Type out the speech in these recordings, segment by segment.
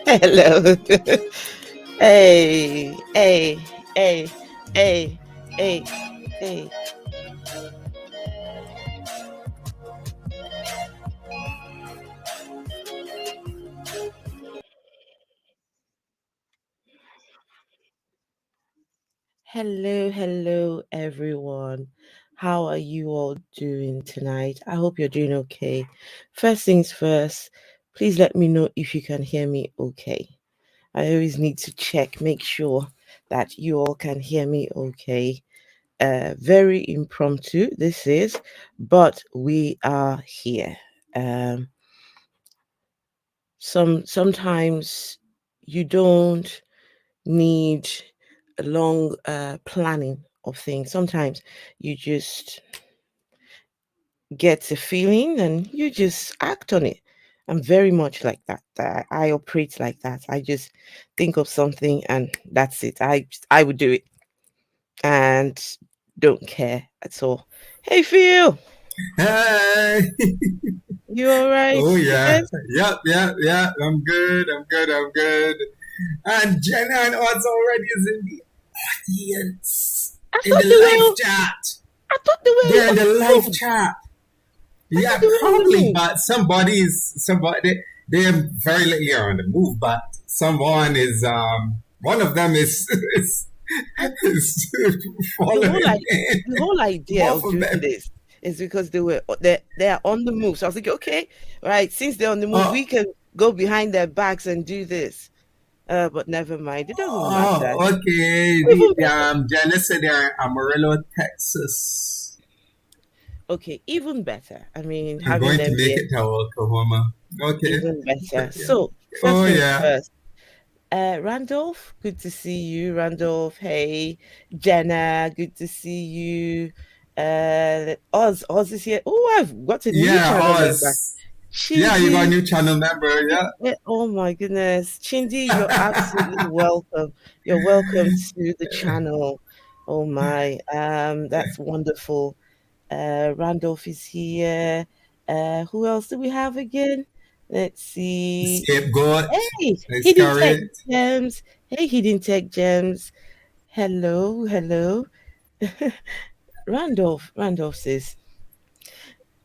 Hello. Hey, hey, hey, hey, hey, hey. Hello, hello, everyone. How are you all doing tonight? I hope you're doing okay. First things first, please let me know if you can hear me okay. I always need to check, make sure that you all can hear me okay. Very impromptu, this is, but we are here. Um, sometimes you don't need a long planning of things. Sometimes you just get a feeling and you just act on it. I'm very much like that. I operate like that. I just think of something and that's it. I would do it and don't care at all. Hey Phil, Hey! you all right? Oh yeah. Yes. Yep. I'm good. I'm good. And Jenna and Oz already is in the audience. I In thought the they live were. chat. I thought they were They're in on the the live move. chat. I thought Yeah, they were on the probably, move. but they're very little on the move, but someone is one of them is is the whole following like in. the whole idea Both of of doing them. this is because they are on the move. So I was like, okay, right, since they're on the move, Oh, we can go behind their backs and do this. But never mind, it doesn't matter. Oh, okay. Even better. Jenna said they're in Amarillo, Texas. Okay, even better. I mean, I'm having going to them make here, it to Oklahoma. Okay. even better. Yeah. So first Oh things yeah. first. Randolph, good to see you. Randolph, hey. Jenna, good to see you. Oz is here. Oh, I've got a new Yeah, channel member. Oz. Yeah, you got a Chindi. new channel member, yeah. Oh my goodness. Chindi, you're absolutely welcome. You're welcome to the channel. Oh my. That's wonderful. Randolph is here. Who else do we have again? Let's see. Scapegoat. Hey, Let's Hidden carry Tech it. Gems. Hey, Hidden Tech Gems. Hello, hello. Randolph says,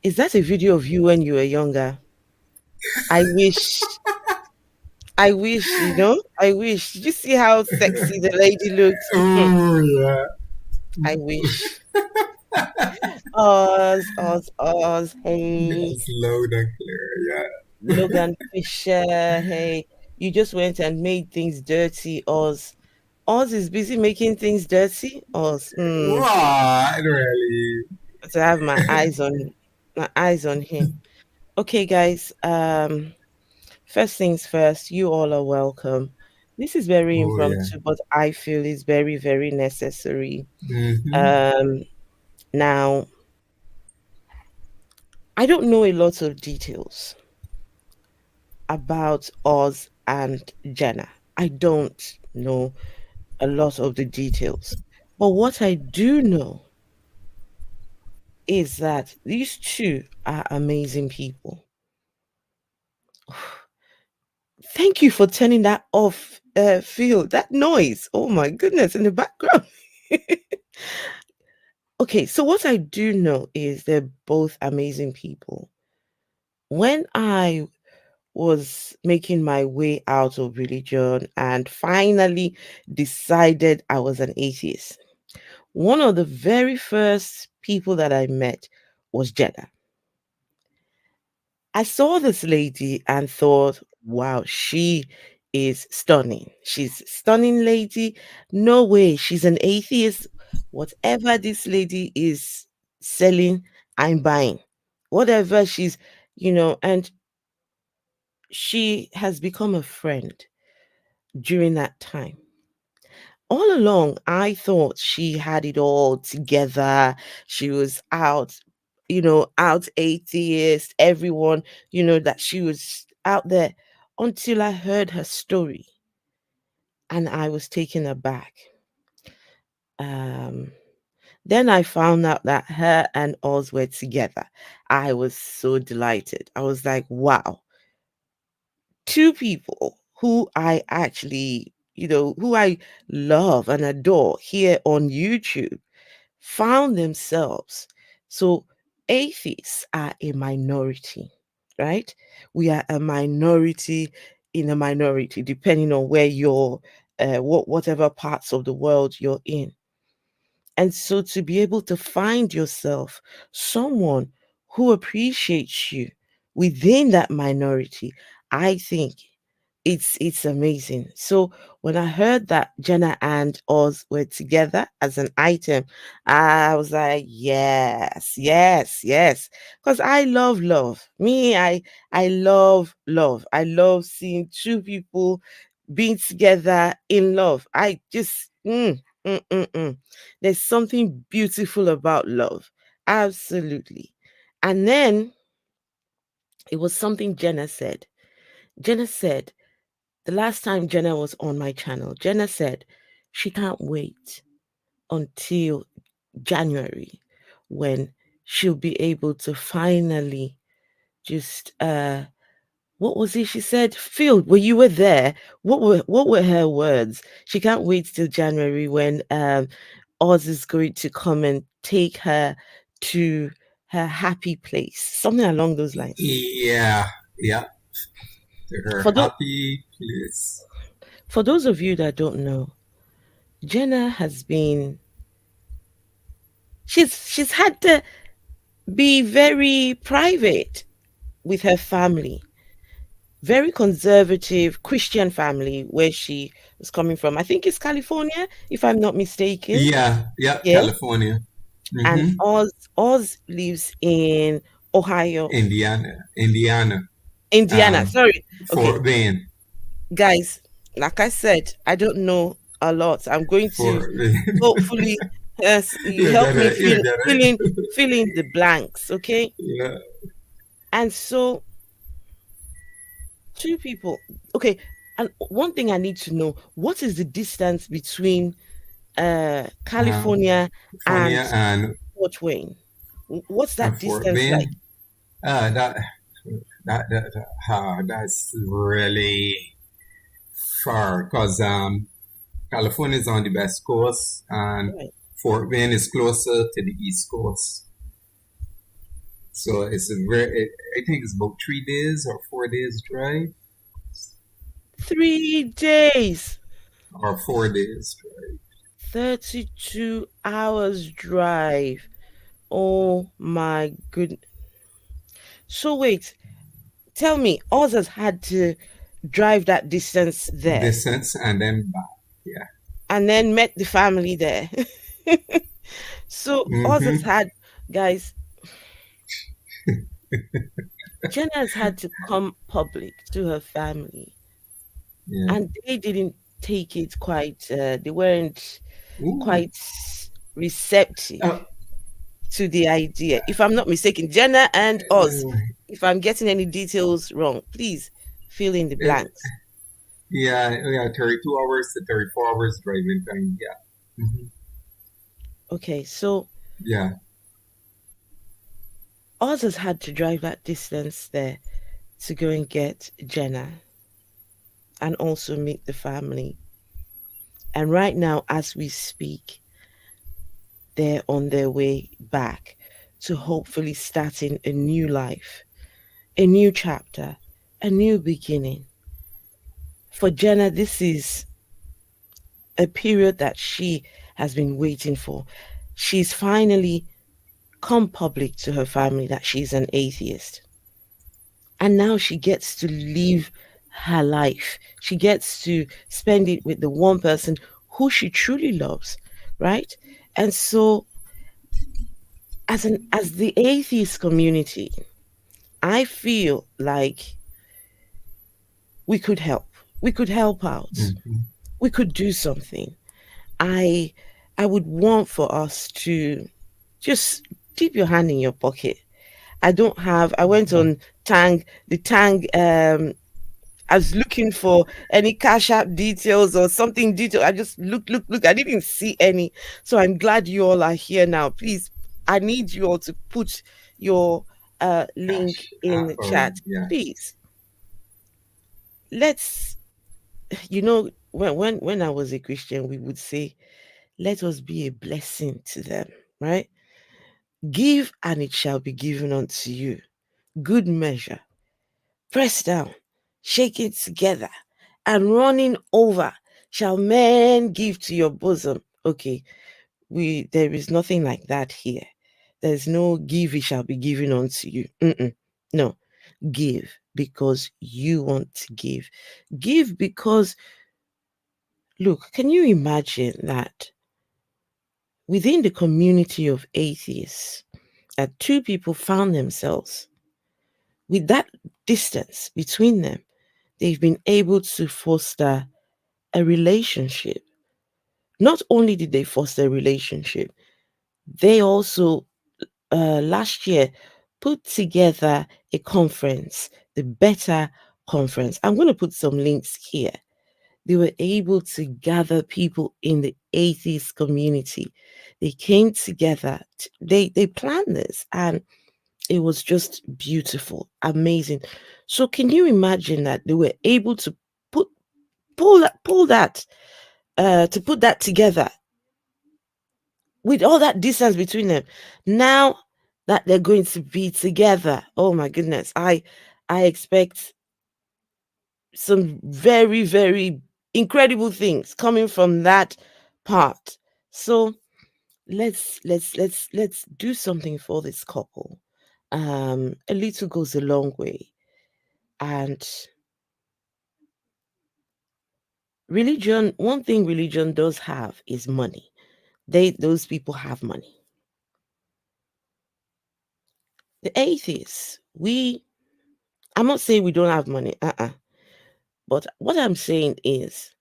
is that a video of you when you were younger? I wish, I wish, I wish. Did you see how sexy the lady looks? Oh yeah. I wish. Oz, hey. Yes, loud and clear, Logan Fisher, hey. You just went and made things dirty, Oz. Oz is busy making things dirty. Oz, yeah. What really? to have my eyes on him. Okay, guys. First things first, you all are welcome. This is very Oh yeah. impromptu, but I feel is very, very necessary. Mm-hmm. Um, Now, I don't know a lot of details about Oz and Jenna. I don't know a lot of the details. But what I do know is that these two are amazing people. Thank you for turning that off, Phil. That noise. Oh my goodness, in the background. Okay, so what I do know is they're both amazing people. When I was making my way out of religion and finally decided I was an atheist, one of the very first people that I met was Jenna. I saw this lady and thought, wow, she is stunning. She's a stunning lady. No way, she's an atheist. Whatever this lady is selling, I'm buying. Whatever and she has become a friend during that time. All along, I thought she had it all together. She was out atheist, everyone, that she was out there until I heard her story and I was taken aback. Um, then I found out that her and Oz were together. I was so delighted. I was like, wow, two people who I actually, who I love and adore here on YouTube found themselves. So atheists are a minority, right? We are a minority in a minority, depending on where you're, whatever parts of the world you're in. And so to be able to find yourself someone who appreciates you within that minority, I think it's amazing. So when I heard that Jenna and Oz were together as an item, I was like, yes, yes, yes. Because I love love. I love love. I love seeing two people being together in love. I just There's something beautiful about love. Absolutely. And then it was something Jenna said. Jenna said, the last time Jenna was on my channel, Jenna said she can't wait until January when she'll be able to finally just what was it she said? Phil, well, you were there. What were her words? She can't wait till January when Oz is going to come and take her to her happy place. Something along those lines. Yeah, yeah. They're For those happy place. for those of you that don't know, Jenna has been she's had to be very private with her family, very conservative Christian family where she was coming from. I think it's California, if I'm not mistaken. Yeah, yeah. Yeah. California. And Mm-hmm. Oz lives in Ohio, Indiana. Indiana. Um, Sorry. Okay, Fort Wayne. guys, like I said, I don't know a lot. I'm going to Fort Wayne. hopefully, yes, you You help get me it. You fill get fill in it. fill in the blanks, okay? Yeah. And so two people. Okay, and one thing I need to know, what is the distance between Um, California and California Fort Wayne? What's and that Fort distance like? Wayne. Uh, that that's really far because California is on the west coast and Right. Fort Wayne is closer to the east coast. So it's I think it's about 3 days or 4 days drive 3 days, or 4 days drive. 32 hours drive. Oh my goodness. So wait, tell me, Oz has had to drive that distance there Distance and then back. Yeah. and then met the family there. So Oz has Mm-hmm. had, guys, Jenna has had to come public to her family, Yeah. and they didn't take it quite. They weren't Ooh. quite receptive Uh, to the idea. If I'm not mistaken, Jenna and Oz. uh, If I'm getting any details wrong, please fill in the uh, blanks. yeah, yeah, 32 hours to 34 hours driving time. Yeah. Okay, so Yeah. Oz has had to drive that distance there to go and get Jenna and also meet the family. And right now, as we speak, they're on their way back to hopefully starting a new life, a new chapter, a new beginning. For Jenna, this is a period that she has been waiting for. She's finally come public to her family that she's an atheist. And now she gets to live her life. She gets to spend it with the one person who she truly loves, right? And so as the atheist community, I feel like we could help. We could help out. Hmm. We could do something. I I would want for us to just dip your hand in your pocket. I went on Tang. I was looking for any cash app details or something detail. I just look. I didn't see any. So I'm glad you all are here now. Please, I need you all to put your link Cash in app the or chat. yeah. Please, let's, when I was a Christian, we would say, let us be a blessing to them, right? Give and it shall be given unto you. Good measure, pressed down, shaking together, and running over, shall men give to your bosom. Okay, we there is nothing like that here. There's no give it shall be given unto you. Mm-mm. No, give because you want to give. Give because look, can you imagine that within the community of atheists, that two people found themselves with that distance between them, they've been able to foster a relationship. Not only did they foster a relationship, they also last year put together a conference, the Better Conference. I'm going to put some links here. They were able to gather people in the atheist community. They came together. They planned this, and it was just beautiful, amazing. So can you imagine that they were able to put pull that to put that together with all that distance between them. Now that they're going to be together, oh my goodness, I expect some very very incredible things coming from that part. So let's do something for this couple. A little goes a long way, and religion, one thing religion does have is money. Those people have money. The atheists, I'm not saying we don't have money, but what I'm saying is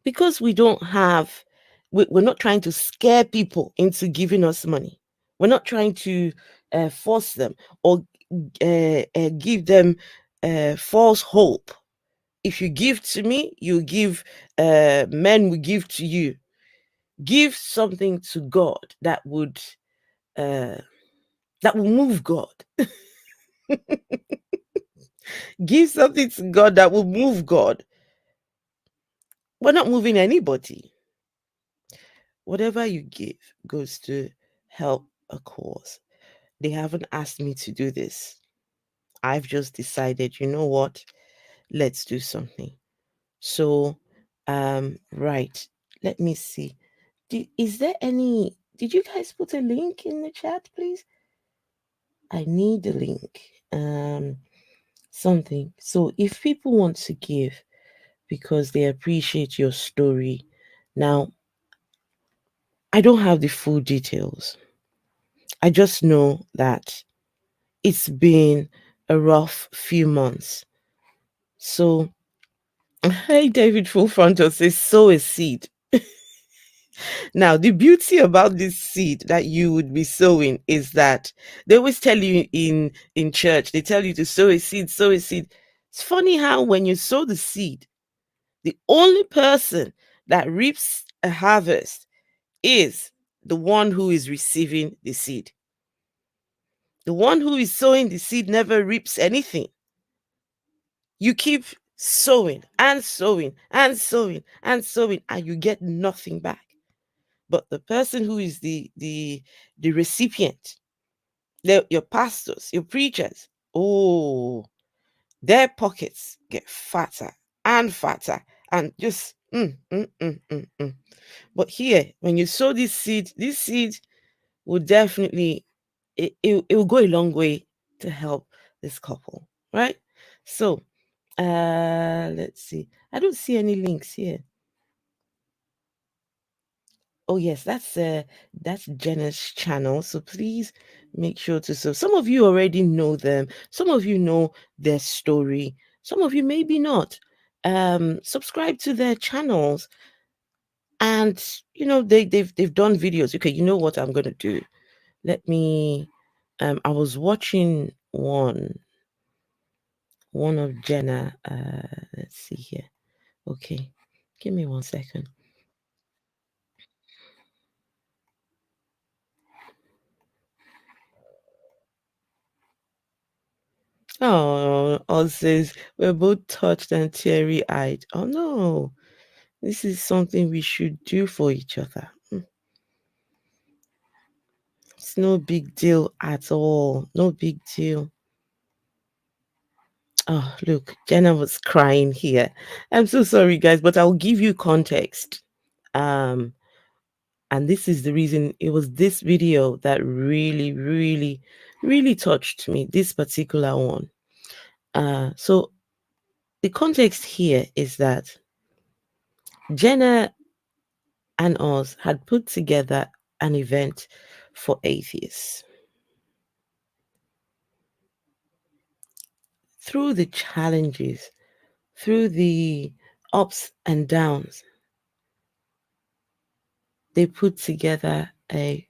because we don't have, we're not trying to scare people into giving us money. We're not trying to force them or give them false hope. If you give to me, you give, men will give to you. Give something to God uh, that will move God. Give something to God that will move God. We're not moving anybody. Whatever you give goes to help a cause. They haven't asked me to do this. I've just decided, you know what? Let's do something. So, right. Let me see. Is there any? Did you guys put a link in the chat, please? I need the link. Something. So, if people want to give because they appreciate your story, now I don't have the full details. I just know that it's been a rough few months. So, hey, David Full Frontal says, sow a seed. Now, the beauty about this seed that you would be sowing is that they always tell you in church, they tell you to sow a seed, sow a seed. It's funny how when you sow the seed, the only person that reaps a harvest is the one who is receiving the seed. The one who is sowing the seed never reaps anything. You keep sowing and sowing and sowing and sowing, and you get nothing back. But the person who is the recipient, your pastors, your preachers, oh, their pockets get fatter and fatter and just But here, when you sow this seed will definitely it will go a long way to help this couple, right? So let's see. I don't see any links here. Oh yes, that's Jenna's channel. So please make sure to some of you already know them. Some of you know their story. Some of you maybe not. Subscribe to their channels, and they've done videos. Okay, you know what I'm gonna do? Let me I was watching one of Jenna. Let's see here. Okay, give me 1 second. Oh, Oz says we're both touched and teary eyed. Oh no, this is something we should do for each other. It's no big deal at all. No big deal. Oh, look, Jenna was crying here. I'm so sorry, guys, but I'll give you context. Um, and this is the reason it was this video that really, really, really touched me. This particular one. So the context here is that Jenna and Oz had put together an event for atheists. Through the challenges, through the ups and downs, they put together a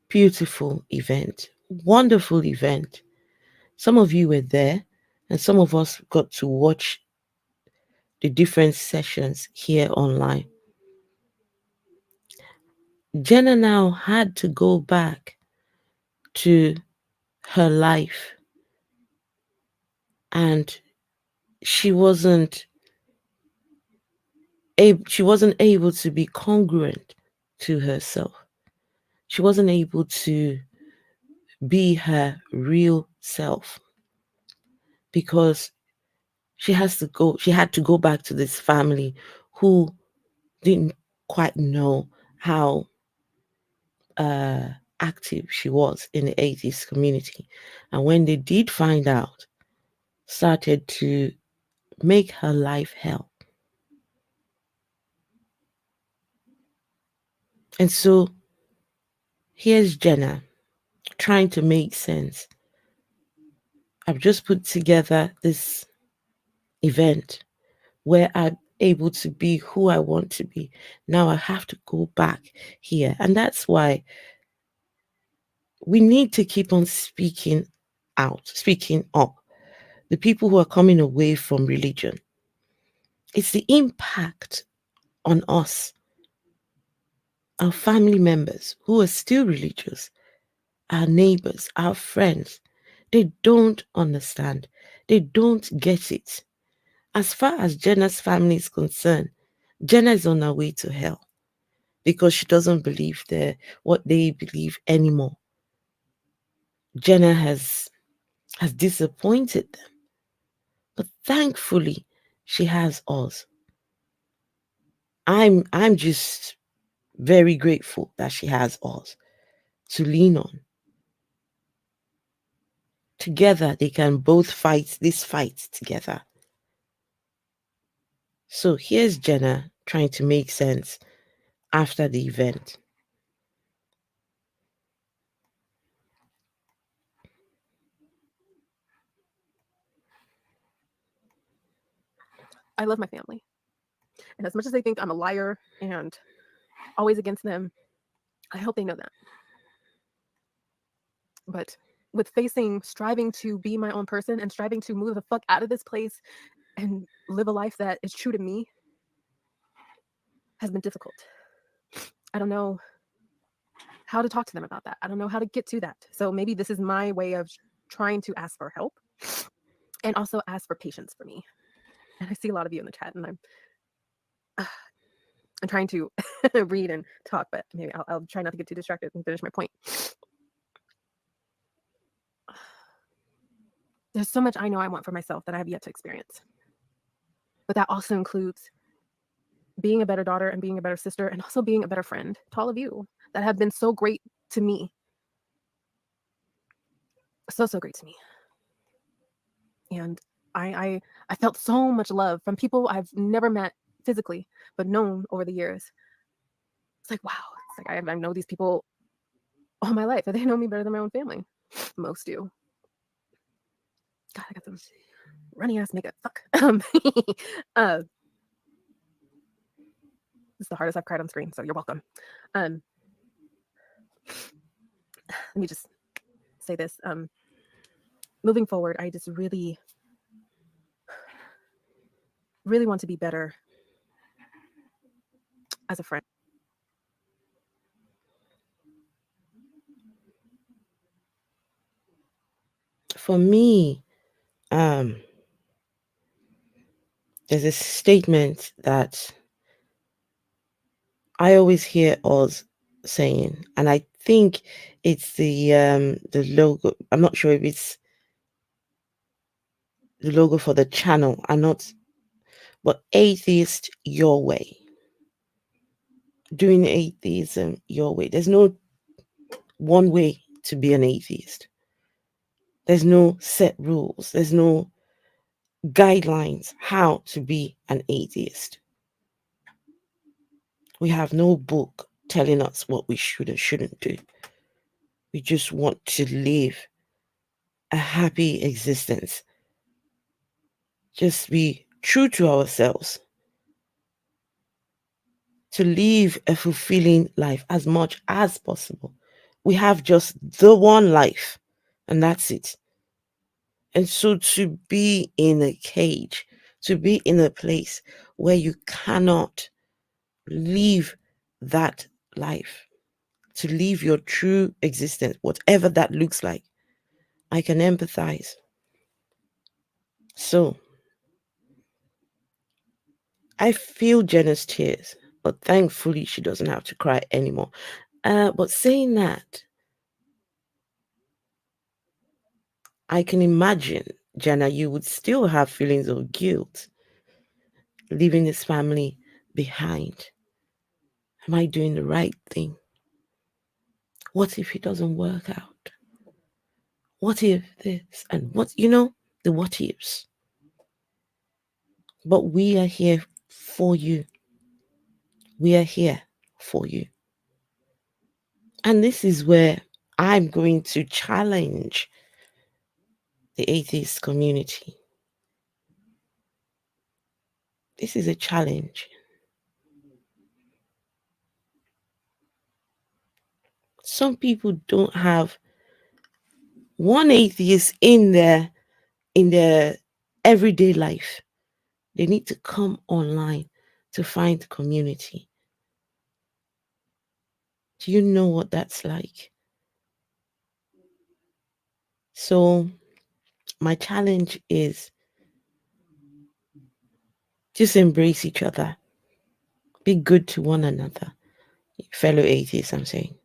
beautiful event, wonderful event. Some of you were there, and some of us got to watch the different sessions here online. Jenna now had to go back to her life, and she wasn't able to be congruent to herself. She wasn't able to be her real self because she had to go back to this family who didn't quite know how uh, active she was in the atheist community. And when they did find out, started to make her life hell. And so here's Jenna trying to make sense. I've just put together this event where I'm able to be who I want to be. Now I have to go back here. And that's why we need to keep on speaking out, speaking up. The people who are coming away from religion, it's the impact on us, our family members who are still religious, our neighbors, our friends. They don't understand. They don't get it. As far as Jenna's family is concerned, Jenna is on her way to hell because she doesn't believe what they believe anymore. Jenna has disappointed them, but thankfully she has us. I'm just very grateful that she has us to lean on. Together they can both fight this fight together. So here's Jenna trying to make sense after the event. I love my family. And as much as they think I'm a liar and always against them, I hope they know that. But with facing, striving to be my own person and striving to move the fuck out of this place and live a life that is true to me has been difficult. I don't know how to talk to them about that. I don't know how to get to that. So maybe this is my way of trying to ask for help and also ask for patience for me. And I see a lot of you in the chat, and I'm trying to read and talk, but maybe I'll try not to get too distracted and finish my point. There's so much I know I want for myself that I have yet to experience. But that also includes being a better daughter and being a better sister and also being a better friend to all of you that have been so great to me. So, so great to me. And I felt so much love from people I've never met physically, but known over the years. It's like, wow. It's like I know these people all my life, and they know me better than my own family. Most do. God, I got some runny ass makeup. Fuck. Uh, it's the hardest I've cried on screen, so you're welcome. Let me just say this. Moving forward, I just really, really want to be better as a friend. For me, um, there's a statement that I always hear Oz saying, and I think it's the logo. I'm not sure if it's the logo for the channel. I'm not, but atheist your way. Doing atheism your way. There's no one way to be an atheist. There's no set rules. There's no guidelines how to be an atheist. We have no book telling us what we should and shouldn't do. We just want to live a happy existence. Just be true to ourselves. To live a fulfilling life as much as possible. We have just the one life, and that's it. And so to be in a cage, to be in a place where you cannot live that life, to live your true existence, whatever that looks like, I can empathize. So I feel Jenna's tears, but thankfully she doesn't have to cry anymore. But saying that, I can imagine, Jenna, you would still have feelings of guilt leaving this family behind. Am I doing the right thing? What if it doesn't work out? What if this and what, the what ifs? But we are here for you. We are here for you. And this is where I'm going to challenge the atheist community. This is a challenge. Some people don't have one atheist in their everyday life. They need to come online to find community. Do you know what that's like? So my challenge is just embrace each other. Be good to one another. Fellow atheists, I'm saying.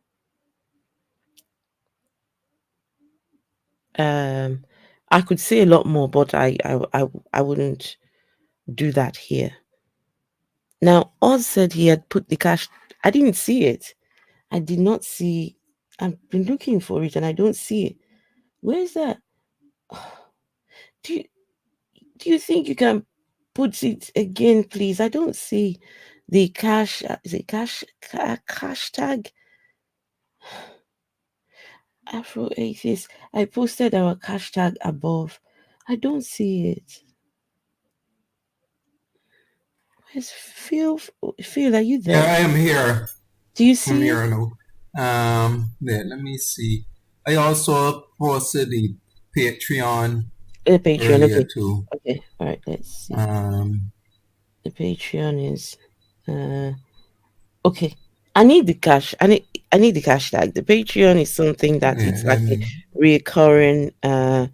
Um, I could say a lot more, but I wouldn't do that here. Now, Oz said he had put the cash. I didn't see it. I did not see. I've been looking for it and I don't see it. Where is that? Do you, do you think you can put it again, please? I don't see the cash. Is it cash tag? Afro Atheist. I posted our hashtag above. I don't see it. Where's Phil? Phil, are you Yeah, there? I am here. Do you I'm see it? here now. There, let me see. I also posted the Patreon The Patreon. earlier Okay. too. Okay. All right. Let's see. Um, The Patreon is. Uh. Okay. I need the cash. I need the cash tag. The Patreon is something that yeah, it's like a recurring. But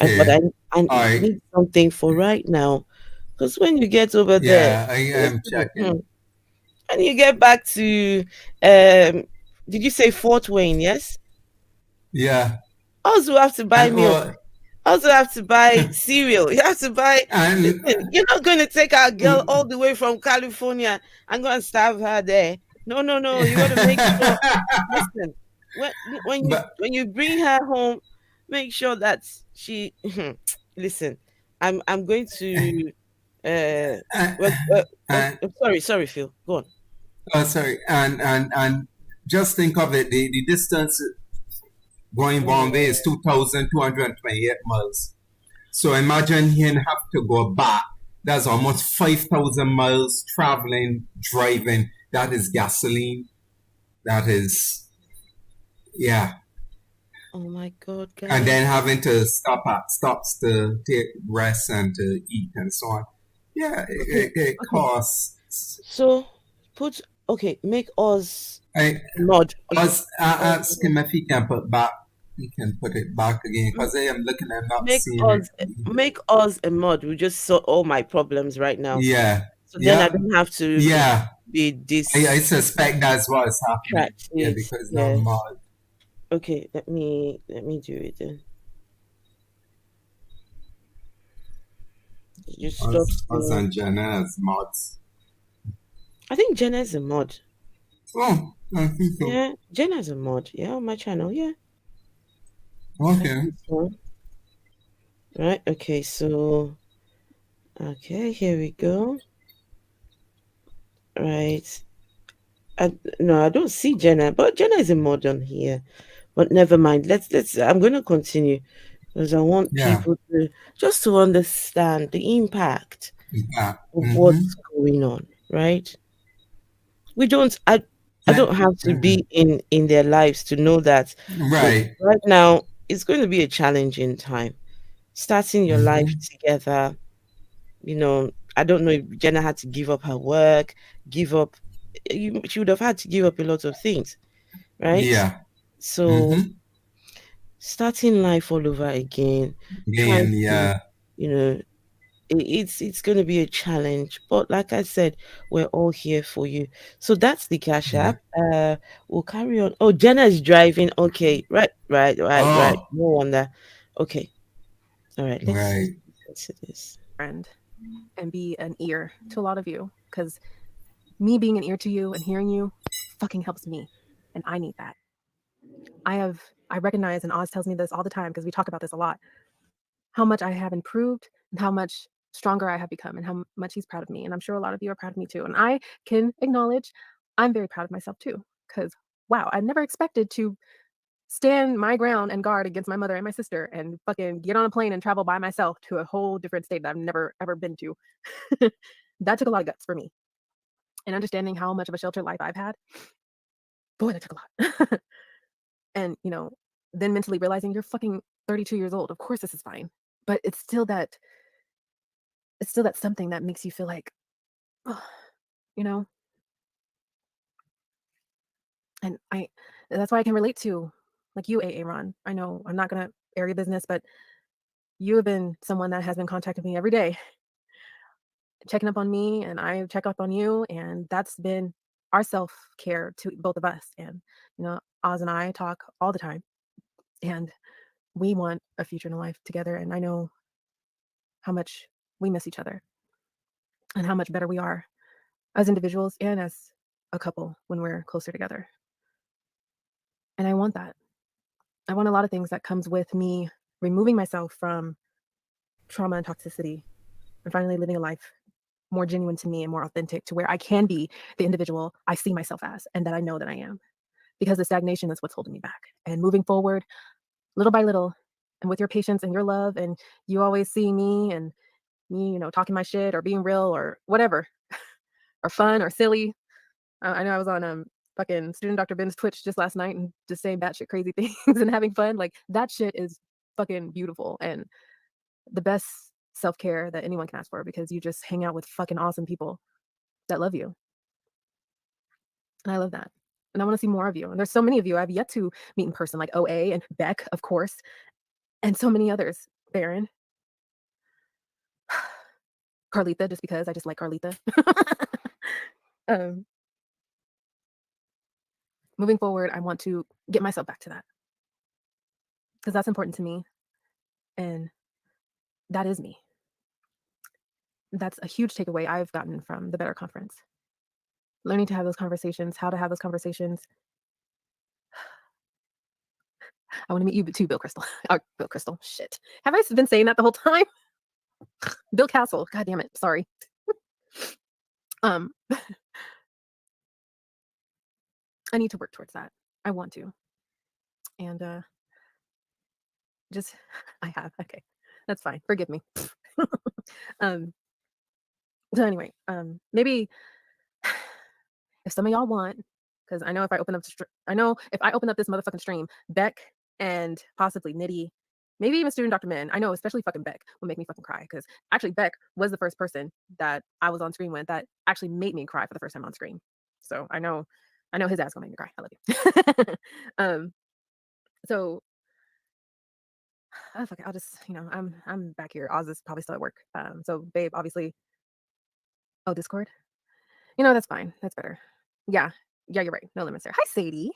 okay. I All right. need something for right now, because when you get over there, Yeah, I am checking. and you get back to did you say Fort Wayne? Yes. Yeah, I also have to buy and milk. oh, I also have to buy cereal. You have to buy. and Listen, you're not going to take our girl all the way from California and go and starve her there. No, no, no. You got to make sure. Listen, when but when you bring her home, make sure that she. Listen, I'm going to. uh, Sorry, Phil. Go on. oh, sorry, and just think of it. The distance going Bombay is 2,228 miles. So imagine he have to go back. That's almost 5,000 miles traveling, driving. That is gasoline. That is, yeah. Oh my God, And then guys. having to stop at stops to take rest and to eat and so on. Yeah, Okay, it okay. costs. So put make us I mod. Okay, was make us ask him if he can put back. He can put it back again because I am looking and not make seeing us it. make us a mod. We just sort all my problems right now, Yeah, so then I yeah, don't have to yeah. be I suspect that's what is happening. Yeah, distracted. because no Yeah. mod. Okay. Let me do it then. Just stop Us seeing. and Jena as mods. I think Jenna is a mod. Oh, I think so. Yeah, Jenna is a mod. Yeah, on my channel. Yeah, I Okay. think so. Right. Okay. So okay, here we go. Right. No, I don't see Jenna, but Jenna is a mod on here. But never mind. Let's. I'm going to continue because I want Yeah. people to just to understand the impact Yeah. of Mm-hmm. what's going on. Right? We don't. I Yeah. don't have to Mhm. be in their lives to know that. Look, Right. right now it's going to be a challenging time. Starting your life Mm-hmm. together. I don't know if Jenna had to give up her work, give up. She would have had to give up a lot of things, right? Yeah. So Mm-hmm. starting life all over again, trying Again, to, yeah. you know, it's going to be a challenge. But like I said, we're all here for you. So that's the Cash Yeah. App. We'll carry on. Oh, Jenna is driving. Okay, right. Oh, No wonder. Okay, all right. Let's right. listen to this. Friend and be an ear to a lot of you because me being an ear to you and hearing you fucking helps me. And I need that. I recognize, and Oz tells me this all the time because we talk about this a lot, how much I have improved and how much stronger I have become and how much he's proud of me. And I'm sure a lot of you are proud of me too. And I can acknowledge I'm very proud of myself too. Because wow, I never expected to stand my ground and guard against my mother and my sister and fucking get on a plane and travel by myself to a whole different state that I've never ever been to. That took a lot of guts for me. And understanding how much of a sheltered life I've had, boy, that took a lot. And, then mentally realizing you're fucking 32 years old. Of course this is fine. But it's still that something that makes you feel like, oh, you know, and that's why I can relate to like you, AA Ron. I know I'm not gonna air your business, but you have been someone that has been contacting me every day, checking up on me, and I check up on you, and that's been our self care to both of us. And Oz and I talk all the time, and we want a future in life together. And I know how much we miss each other and how much better we are as individuals and as a couple when we're closer together. And I want that. I want a lot of things that comes with me removing myself from trauma and toxicity and finally living a life more genuine to me and more authentic to where I can be the individual I see myself as and that I know that I am. Because the stagnation is what's holding me back. And moving forward, little by little, and with your patience and your love, and you always seeing me and me, talking my shit or being real or whatever, or fun or silly. I know I was on fucking student Dr. Ben's Twitch just last night and just saying batshit crazy things and having fun. Like that shit is fucking beautiful and the best self-care that anyone can ask for because you just hang out with fucking awesome people that love you. And I love that. And I want to see more of you. And there's so many of you I've yet to meet in person, like OA and Beck, of course, and so many others. Baron, Carlita, just because I just like Carlita. um, moving forward, I want to get myself back to that because that's important to me. And that is me. That's a huge takeaway I've gotten from the Better Conference. Learning to have those conversations, how to have those conversations. I want to meet you too, Bill Crystal. Bill Crystal, shit. Have I been saying that the whole time? Bill Castle, god damn it, sorry. I need to work towards that. I want to. And just, I have, okay. That's fine, forgive me. So anyway, maybe if some of y'all want, because I know if I open up, if I open up this motherfucking stream, Beck and possibly Nitty, maybe even student Dr. Min, I know especially fucking Beck will make me fucking cry because actually Beck was the first person that I was on screen with that actually made me cry for the first time on screen. So I know his ass gonna make me cry. I love you. So oh, fuck it, I'll just I'm back here. Oz is probably still at work. So babe, obviously. Oh, Discord. That's fine. That's better. Yeah, you're right. No limits there. Hi, Sadie.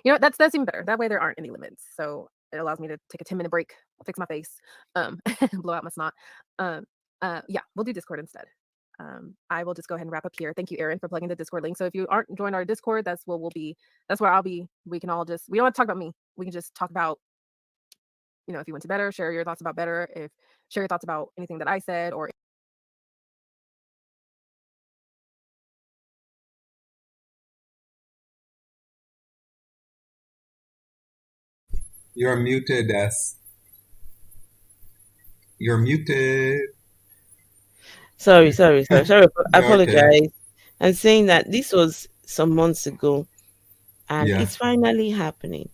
That's even better. That way there aren't any limits. So it allows me to take a 10-minute break, fix my face, blow out my snot. Yeah, we'll do Discord instead. I will just go ahead and wrap up here. Thank you, Erin, for plugging the Discord link. So if you aren't joined our Discord, that's where we'll be. That's where I'll be. We can all we don't have to talk about me. We can just talk about, if you went to Better, share your thoughts about Better. Share your thoughts about anything that I said or You're muted, S. You're muted. Sorry. I Okay. apologize. I'm saying that this was some months ago and Yeah. it's finally happening.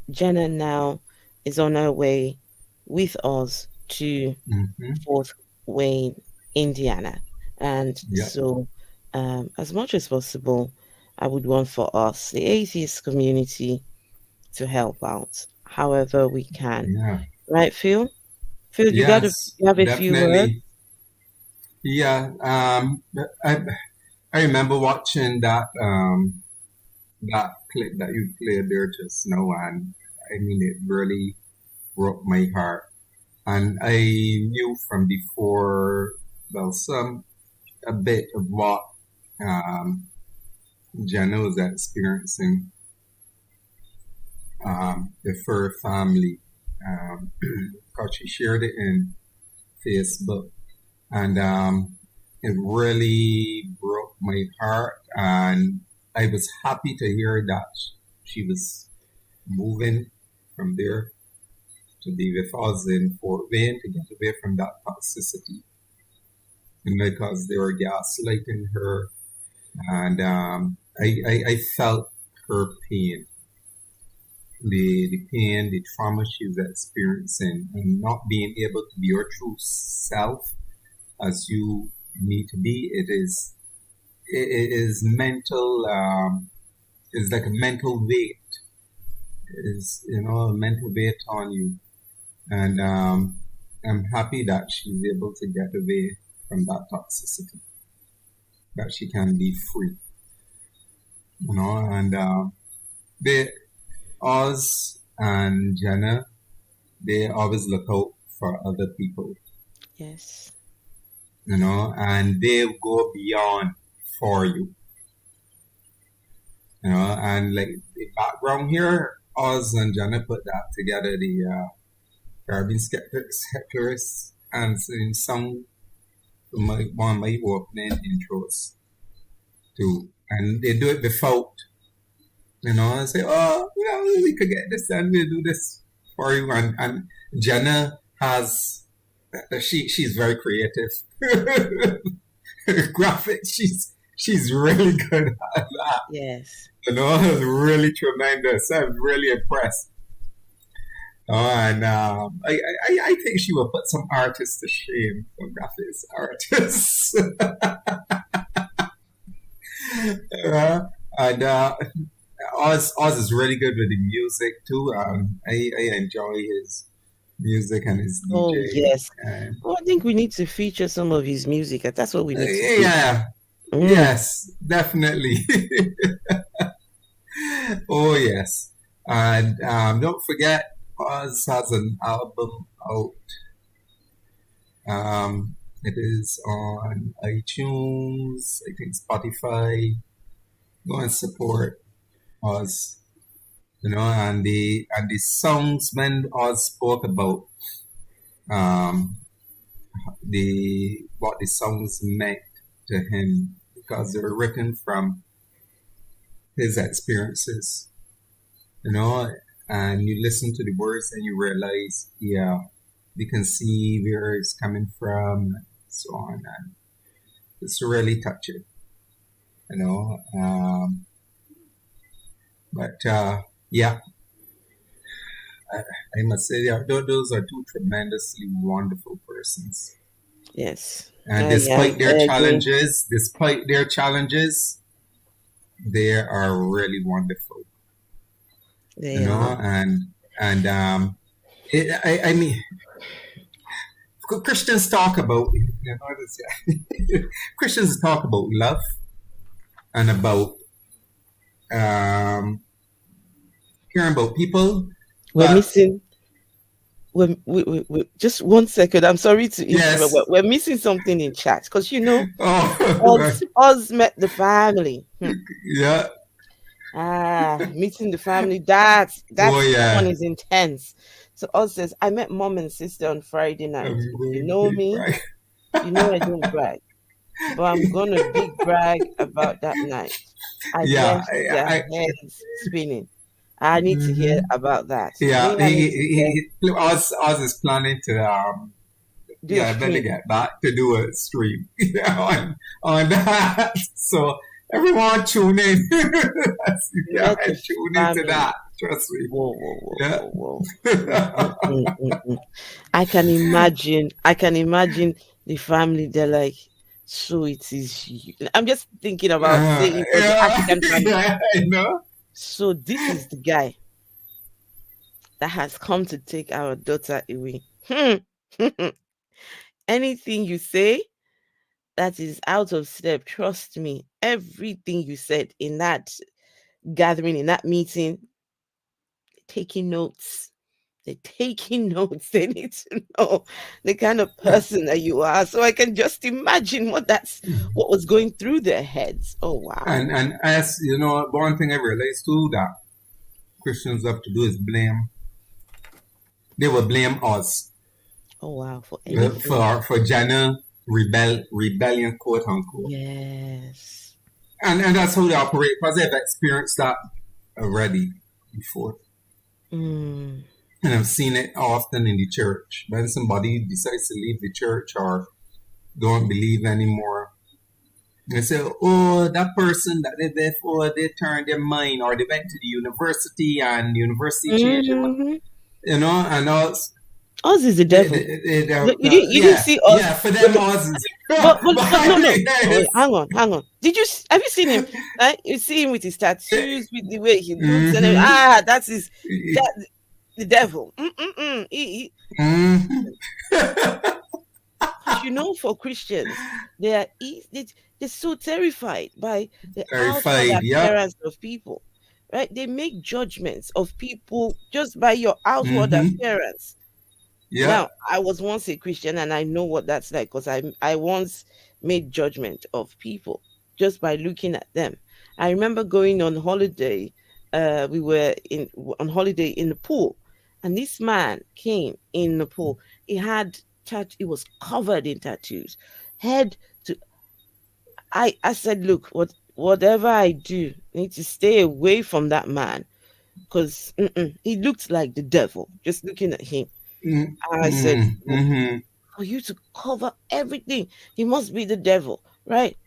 Jena now is on her way with us to Fort Wayne, Indiana. And so as much as possible, I would want for us, the atheist community, to help out however we can. Yeah. Right, Phil? Phil, you Yes, have a few words? definitely. Yeah. I remember watching that clip that you played there just now, and I mean it really broke my heart. And I knew from before, well, a bit of what Jenna was experiencing with her family. Because she shared it in Facebook, and it really broke my heart. And I was happy to hear that she was moving from there to be with us in Fort Wayne to get away from that toxicity. And because they were gaslighting her, and I felt her pain, the pain, the trauma she was experiencing, and not being able to be your true self as you need to be. It is mental. It's like a mental weight. It's a mental weight on you, and I'm happy that she's able to get away from that toxicity, that she can be free. And they, Oz and Jenna, they always look out for other people. Yes. And they go beyond for you. And like the background here, Oz and Jenna put that together, the Caribbean Skeptics, Hecklers, and some one of my opening intros too. And they do it without, and say, oh, we could get this and we'll do this for you. And Jenna has she's very creative. Graphics, she's really good at that. Yes. You know, it's really tremendous. I'm really impressed. Oh, and I think she will put some artists to shame, some graphics artists. And Oz is really good with the music too. I enjoy his music and his Oh, DJ. yes. And Well, I think we need to feature some of his music. That's what we need to do. yeah, Mm. yes, definitely. Oh yes, and don't forget, Oz has an album out. It is on iTunes, I think Spotify. Go and support Oz. You know, and the songs when Oz spoke about um, the what the songs meant to him because they were written from his experiences, you know, and you listen to the words and you realize, yeah, you can see where it's coming from, and so on, and it's really touching, you know. But yeah, I, I must say, yeah, those are two tremendously wonderful persons. Yes. And I agree. despite their challenges, they are really wonderful, you They are. know. And I mean, Christians talk about, you know, Christians talk about love and about um, caring about people, We're but missing. Just 1 second. I'm sorry to interrupt. yes, We're missing something in chat because oh, Oz met the family. yeah, Meeting the family. That oh one yeah, is intense. So Oz says, I met mom and sister on Friday night. I'm If you going know big, me, right? you know I don't brag. But I'm gonna big brag about that night. I Yeah, left their heads spinning. I need to hear mhm. about that. Yeah, Me, I need to hear Oz is planning to do a yeah, better stream. get back to do a stream on that. So everyone tune in. Yeah, Met the and tune into family. that. Trust me. Whoa, whoa, whoa, Yeah. whoa, whoa. Mm. I can imagine. I can imagine the family. They're like, so it is you. I'm just thinking about saying for the Yeah, African family. yeah, I know. So this is the guy that has come to take our daughter away. Anything you say that is out of step, trust me. Everything you said in that gathering, in that meeting, taking notes. They're taking notes. They need to know the kind of person that you are. So I can just imagine what was going through their heads. Oh wow. And as you know, one thing I realized too that Christians have to do is blame. They will blame us Oh wow. For anything. for Jena rebellion, quote unquote. Yes. And that's how they operate because they've experienced that already before. Mm. And I've seen it often in the church. When somebody decides to leave the church or don't believe anymore, they say, oh, that person that they there for, they turned their mind or they went to the university and the university changed their mind. Hmm. You know, and us, Us is the devil. Look, you didn't yeah, see us. yeah, for them, Look, us is, but no, no. Oh, yes. hang on, hang on. Have you seen him? You see him with his tattoos, with the way he looks, and Mm-hmm. that's his that the devil. Mm-hmm. Because for Christians, they are they're so terrified by the outward Terrified, yep. appearance of people, right? They make judgments of people just by your outward Mm-hmm. appearance. Yep. Now, I was once a Christian and I know what that's like because I once made judgment of people just by looking at them. I remember going on holiday. We were on holiday in the pool, and this man came in the pool. He had he was covered in tattoos, head to. I said, look, whatever I do, I need to stay away from that man because he looked like the devil. Just looking at him, I said, Mm-hmm. "Look, Mm-hmm. for you to cover everything. He must be the devil, right?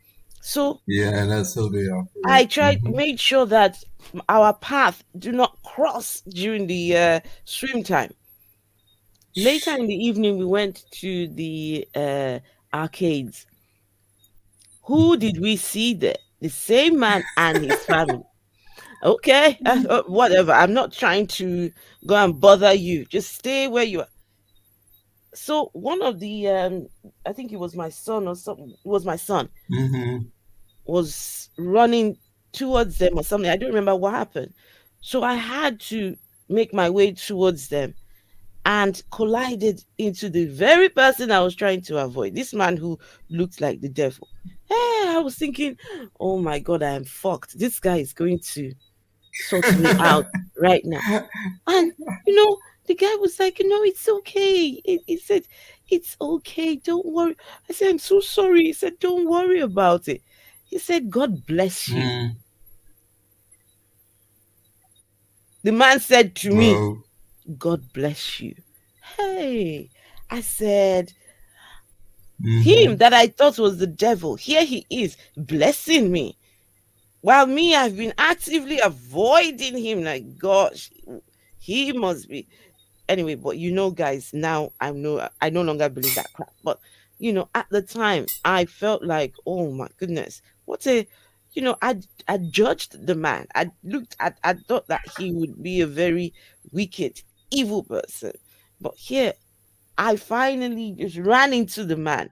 So Yeah, that's how they I operate. tried made sure that our path do not cross during the swim time. Later in the evening, we went to the arcades. Who did we see there? The same man and his family. Okay, whatever. I'm not trying to go and bother you. Just stay where you are. So one of the, I think it was my son or something. It was my son Mm-hmm. was running towards them or something. I don't remember what happened. So I had to make my way towards them and collided into the very person I was trying to avoid. This man who looked like the devil. Hey, I was thinking, oh my God, I am fucked. This guy is going to sort me out right now. And, the guy was like, no, it's okay. He said, it's okay. Don't worry. I said, I'm so sorry. He said, don't worry about it. He said, God bless you. Mm. The man said to me, Wow. God bless you. Hey, I said, him Mm-hmm. that I thought was the devil, here he is blessing me. While me, I've been actively avoiding him. Like, gosh, he must be. Anyway, but guys, now I no longer believe that crap. But at the time, I felt like, oh my goodness, what a, I judged the man. I thought that he would be a very wicked, evil person. But here, I finally just ran into the man,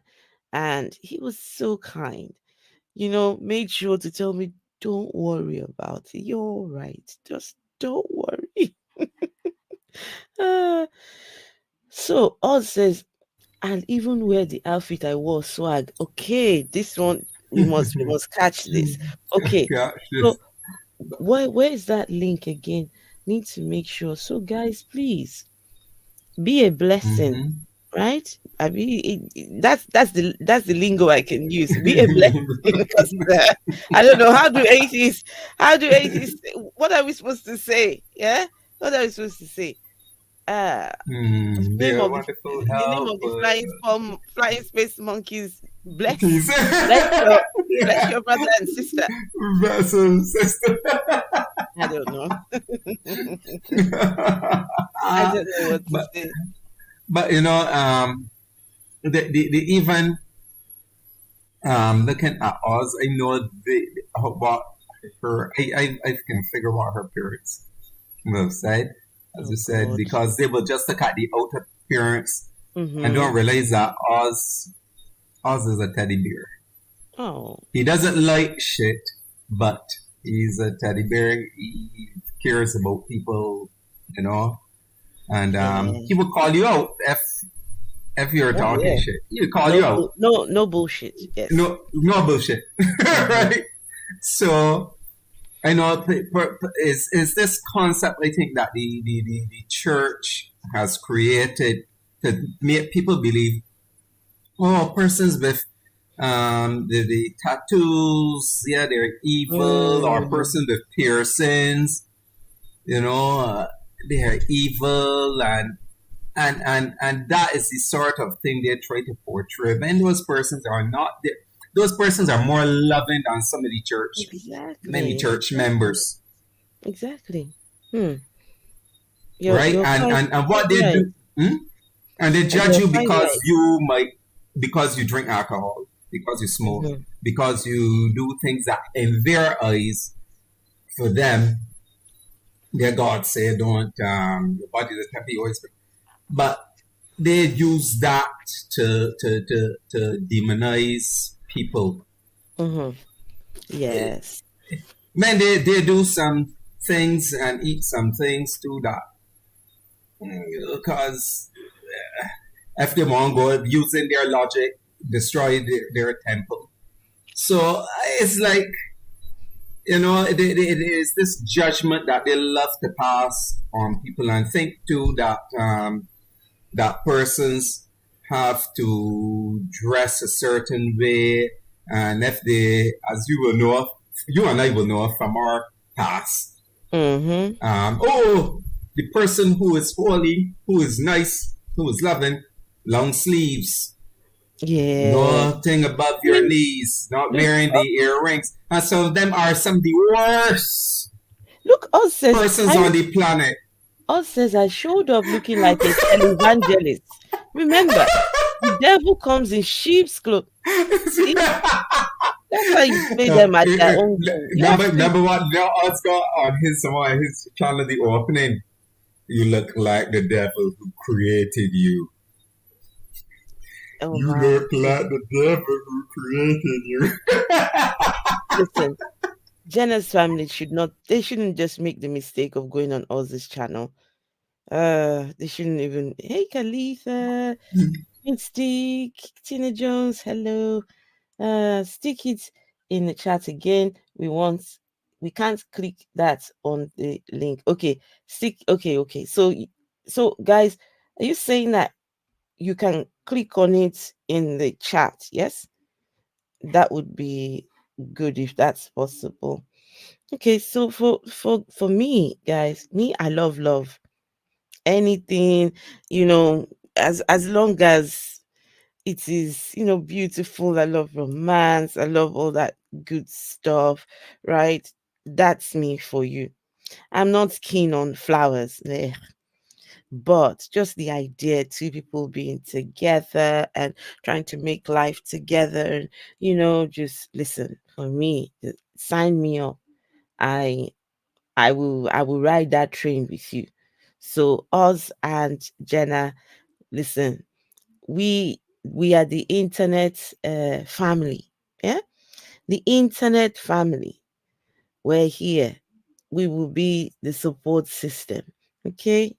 and he was so kind. Made sure to tell me, don't worry about it. You're all right. Just don't worry. Ah, so Oz says, and even wear the outfit I wore swag. Okay, this one we must catch this. Okay, Gosh, so this. where is that link again? Need to make sure. So guys, please be a blessing, Mm-hmm. right? I mean, that's the lingo I can use. Be a blessing because I don't know how do atheists what are we supposed to say? Yeah, what are we supposed to say? Uh Mm, name dear of the wonderful the name of the helper. flying space monkeys. He's Bless your bless yeah, your brother and sister. vessel sister. I don't know. I don't know what to but say. but the even looking at Oz, I know what I can figure what her parents would have said, as Oh you said, God. because they will just look at the outer appearance and Mm-hmm. don't realize that Oz is a teddy bear. Oh He doesn't like shit, but he's a teddy bear. He cares about people, you know, and yeah. he will call you out if you're Oh talking yeah. shit. He'll call you out. No bullshit. Yes. No bullshit, Mm-hmm. right? So I know is this concept I think that the church has created to make people believe, oh, persons with the tattoos, yeah, they're evil, or Mm, persons with piercings, you know, they're evil, and that is the sort of thing they try to portray. And those persons are not. Those persons are more loving than some of the church, many exactly. church Exactly. members, Exactly. Hmm. right? You're quite And quite what they right. do, hmm? And they judge You're you quite because right. because you drink alcohol, because you smoke, Mm-hmm. because you do things that in their eyes, for them, their God say don't your body is the temple you always. But they use that to demonize people. Mm-hmm. Yes. Man, they do some things and eat some things too that because if they want to go using their logic, destroy their temple. So it's like it is this judgment that they love to pass on people and think too that that persons have to dress a certain way, and if they, as you will know, you and I will know from our past, Mm-hmm. oh, the person who is holy, who is nice, who is loving, long sleeves, Yeah. nothing above I your mean, knees, not look, wearing the earrings. And some of them are some of the worst look, Oz says, persons on the planet. I showed up looking like a televangelist. Remember, the devil comes in sheep's clothes. See, that's how you play them at their own game. You have to. Number one, now us got on his channel the opening. You look like the devil who created you. Oh You my look like the devil who created you. Listen, Jenna's family should not. They shouldn't just make the mistake of going on Oz's channel. They shouldn't even. Hey, Khalifa, Stick, Tina Jones. Hello. Stick it in the chat again. We can't click that on the link. Okay, stick. Okay. So guys, are you saying that you can click on it in the chat? Yes, that would be good if that's possible. Okay, so for me, guys, I love love. Anything, you know, as long as it is, beautiful. I love romance. I love all that good stuff, right? That's me for you. I'm not keen on flowers, but just the idea, two people being together and trying to make life together, and just listen. For me, sign me up. I I will ride that train with you. So Oz and Jenna, listen, we are the internet family. Yeah, the internet family. We're here. We will be the support system. Okay.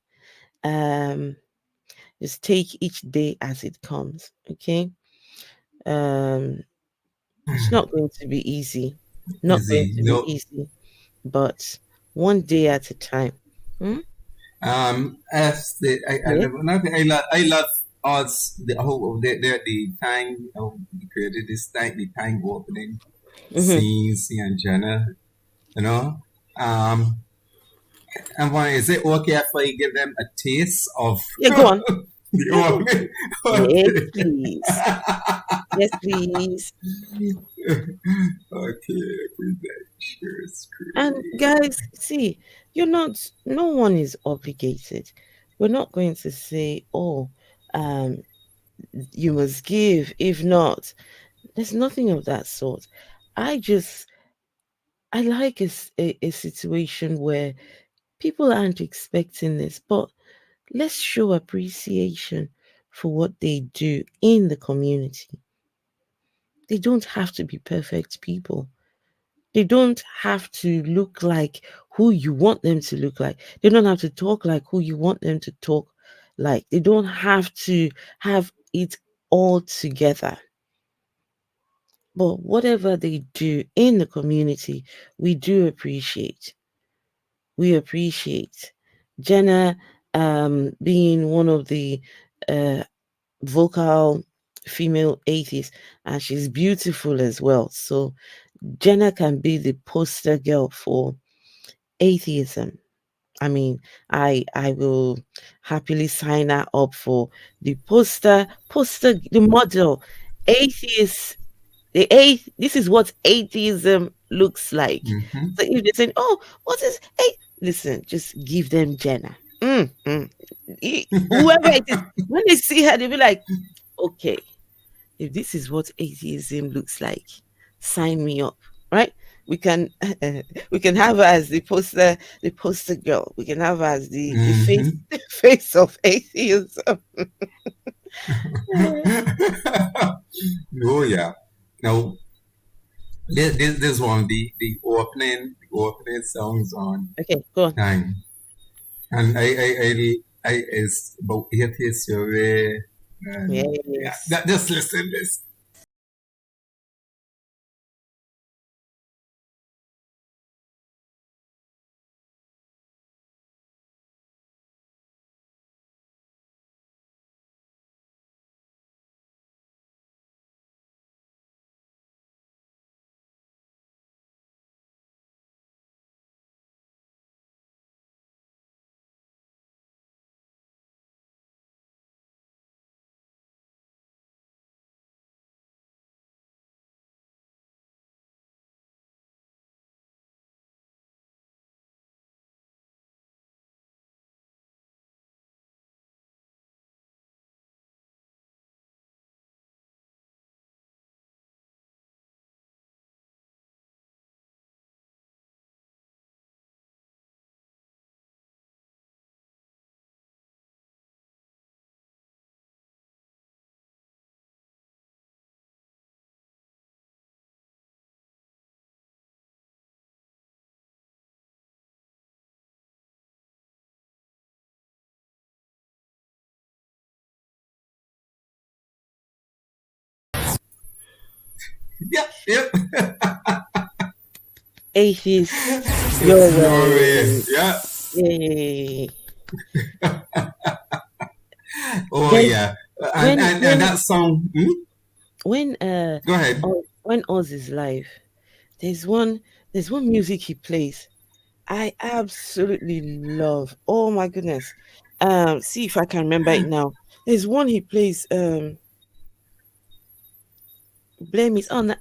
Um, just take each day as it comes. Okay. Um, it's not going to be easy. Not going Easy, to be no. easy, but one day at a time. Hmm? As the I Yeah. love I love us the whole the time they created this time the time opening Mm-hmm. scenes and Jenna, you know. Um, and one, is it okay if I give them a taste of Yeah. Go on. the Yeah. Go on. opening? Yes, Okay. please. Yes, please. Okay, present share And screen. guys, see, no one is obligated. We're not going to say, oh, um, you must give. If not, there's nothing of that sort. I just, I like a situation where people aren't expecting this, but let's show appreciation for what they do in the community. They don't have to be perfect people. They don't have to look like who you want them to look like. They don't have to talk like who you want them to talk like. They don't have to have it all together. But whatever they do in the community, we do appreciate. We appreciate. Jenna being one of the uh, vocal female atheists, and she's beautiful as well. So Jenna can be the poster girl for atheism. I mean, I will happily sign her up for the the model. Atheist, this is what atheism looks like. Mm-hmm. So if they're saying, oh, what is listen, just give them Jenna. Whoever it is, when they see her, they'll be like, okay, if this is what atheism looks like, sign me up, right? We can we can have her as the poster girl. We can have her as the face Mm-hmm. the face of atheism. Oh yeah. Now this one the opening songs on Okay, go on. time. And I is about 8 years away. And yeah, Yes. just listen this. Yep, yep. Atheist, your It's your way. way. Yeah. Yay. Oh There's yeah. And when and and when that song. Hmm? when Go ahead. When Oz is live, there's one there's one music he plays I absolutely love. Oh my goodness. See if I can remember it now. There's one he plays, blame it on the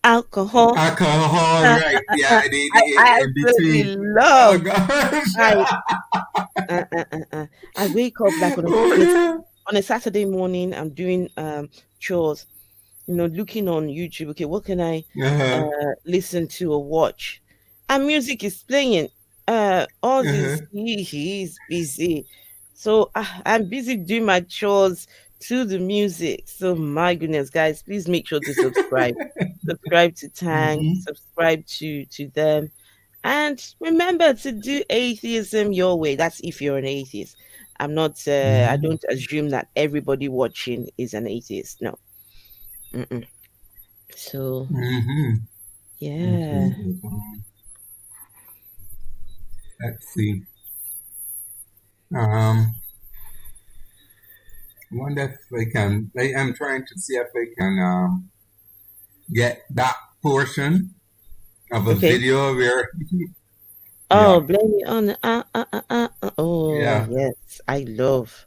alcohol. Alcohol, right? Yeah. I In between. absolutely Oh love. gosh. I I wake up like Oh yeah. on a Saturday morning. I'm doing chores, looking on YouTube. Okay, what can I Uh-huh. listen to or watch? And music is playing. Oz Uh-huh. is he's busy, so I'm busy doing my chores to the music. So my goodness, guys, please make sure to subscribe to Tang, Mm-hmm. subscribe to them, and remember to do atheism your way. That's if you're an atheist. I'm not. I Mm-hmm. don't assume that everybody watching is an atheist. No. Mm-mm. So Mm-hmm. Okay. yeah. Let's see. Um, I wonder if I can. I'm trying to see if I can get that portion of a Okay. video where. Oh, Yeah. blame it on the oh Yeah. yes, I love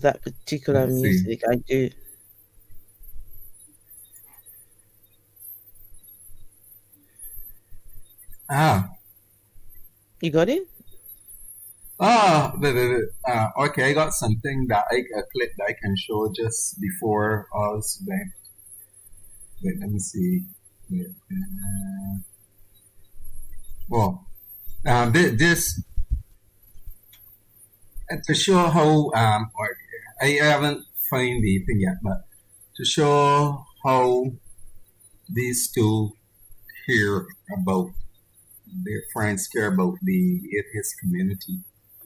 that particular Let's see. music. I do. Ah. You got it? Okay, I got something that a clip that I can show just before us. Wait, let me see. Wait, well, this to show how or I haven't find the thing yet, but to show how these two care about their friends care about the atheist community.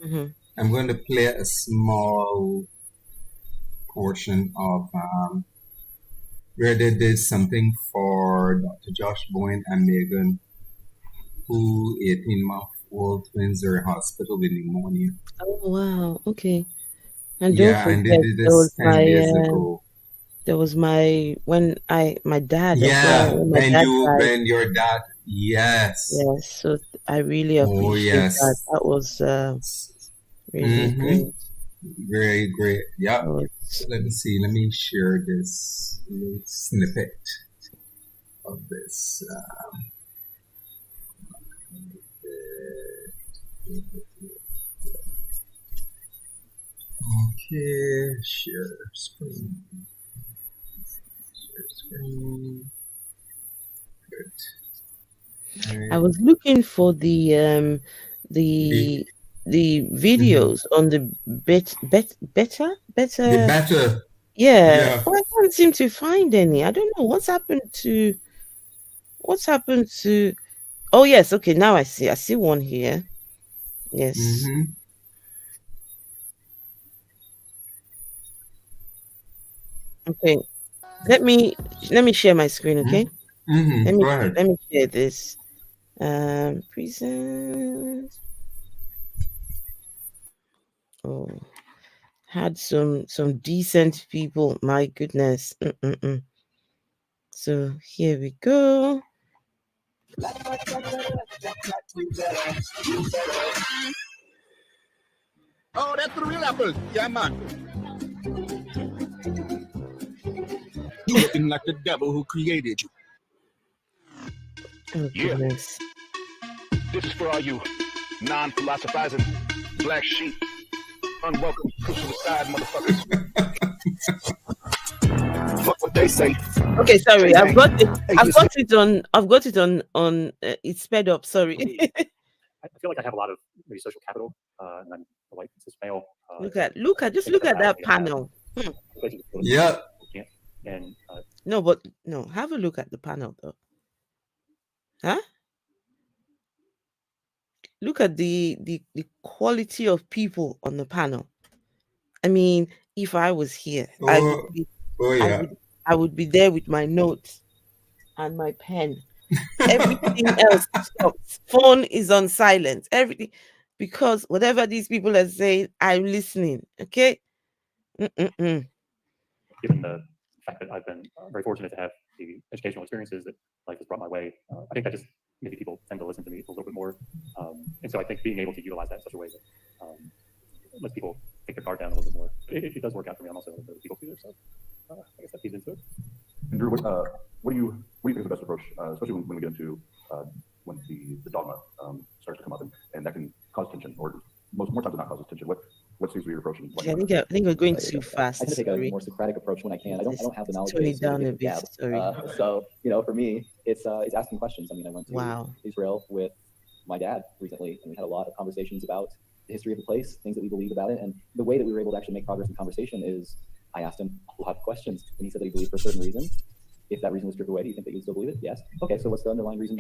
Mm-hmm. I'm going to play a small portion of where they did something for Dr. Josh Boyne and Megan, who 18-month-old twins are in hospital with pneumonia. Oh wow. Okay. And don't Yeah, and they forget did this 10 years ago. there was my dad as well. Yeah, When my dad died. when your dad, yes. Yes. So I really Oh, appreciate that. yes. That was really Mm-hmm. great. Very great. Yeah. That So was let me see. Let me share this little snippet of this. Okay, share screen. Share screen. Good. I Right. was looking for The the the mhm. videos on the The better. better. Yeah, Yeah. but I can't seem to find any. I don't know what's happened to. Oh yes, okay. Now I see. I see one here. Yes. Mm-hmm. Okay. Let me share my screen. Okay. Mm-hmm. Go ahead. Let me share this. Present. Oh, had some decent people. My goodness. Mm-mm-mm. So here we go. Oh, that's the real apple. Yeah, man. You looking like the devil who created you. Oh Yeah, goodness. this is for all you non-philosophizing black sheep, unwelcome suicide motherfuckers. Fuck what they say. Okay, sorry. Hey, hey, listen. I've got it on. It's sped up. Sorry. I feel like I have a lot of maybe social capital, and I'm a white cis male. Just Things look like at that. that Maybe I have panel. Hmm. places to go to Yeah. can't. And No, but no. Have a look at the panel though. Huh? Look at the quality of people on the panel. I mean, if I was here, Oh, oh I yeah. would I would be there with my notes and my pen. Everything else stops. Phone is on silent. Everything, because whatever these people are saying, I'm listening. Okay. Mm-mm-mm. Given the fact that I've been very fortunate to have the educational experiences that life has brought my way, I think that just maybe people tend to listen to me a little bit more. And so I think being able to utilize that in such a way that lets people take their guard down a little bit more. It does work out for me. I'm also a people pleaser, so I guess that feeds into it. And Drew, what do you think is the best approach, especially when we get into when the dogma starts to come up, and that can cause tension, or more times than not causes tension. What seems to be your approach? Yeah, I think we're going too fast. I tend to take a Sorry. more Socratic approach when I can. I don't have the knowledge Tone base it down to a give bit. gab. Sorry. So for me, it's asking questions. I mean, I went to Wow. Israel with my dad recently, and we had a lot of conversations about the history of the place, things that we believe about it, and the way that we were able to actually make progress in conversation is I asked him a lot of questions, and he said that he believed for a certain reason. If that reason was stripped away, do you think that you would still believe it? Yes. Okay, so what's the underlying reason?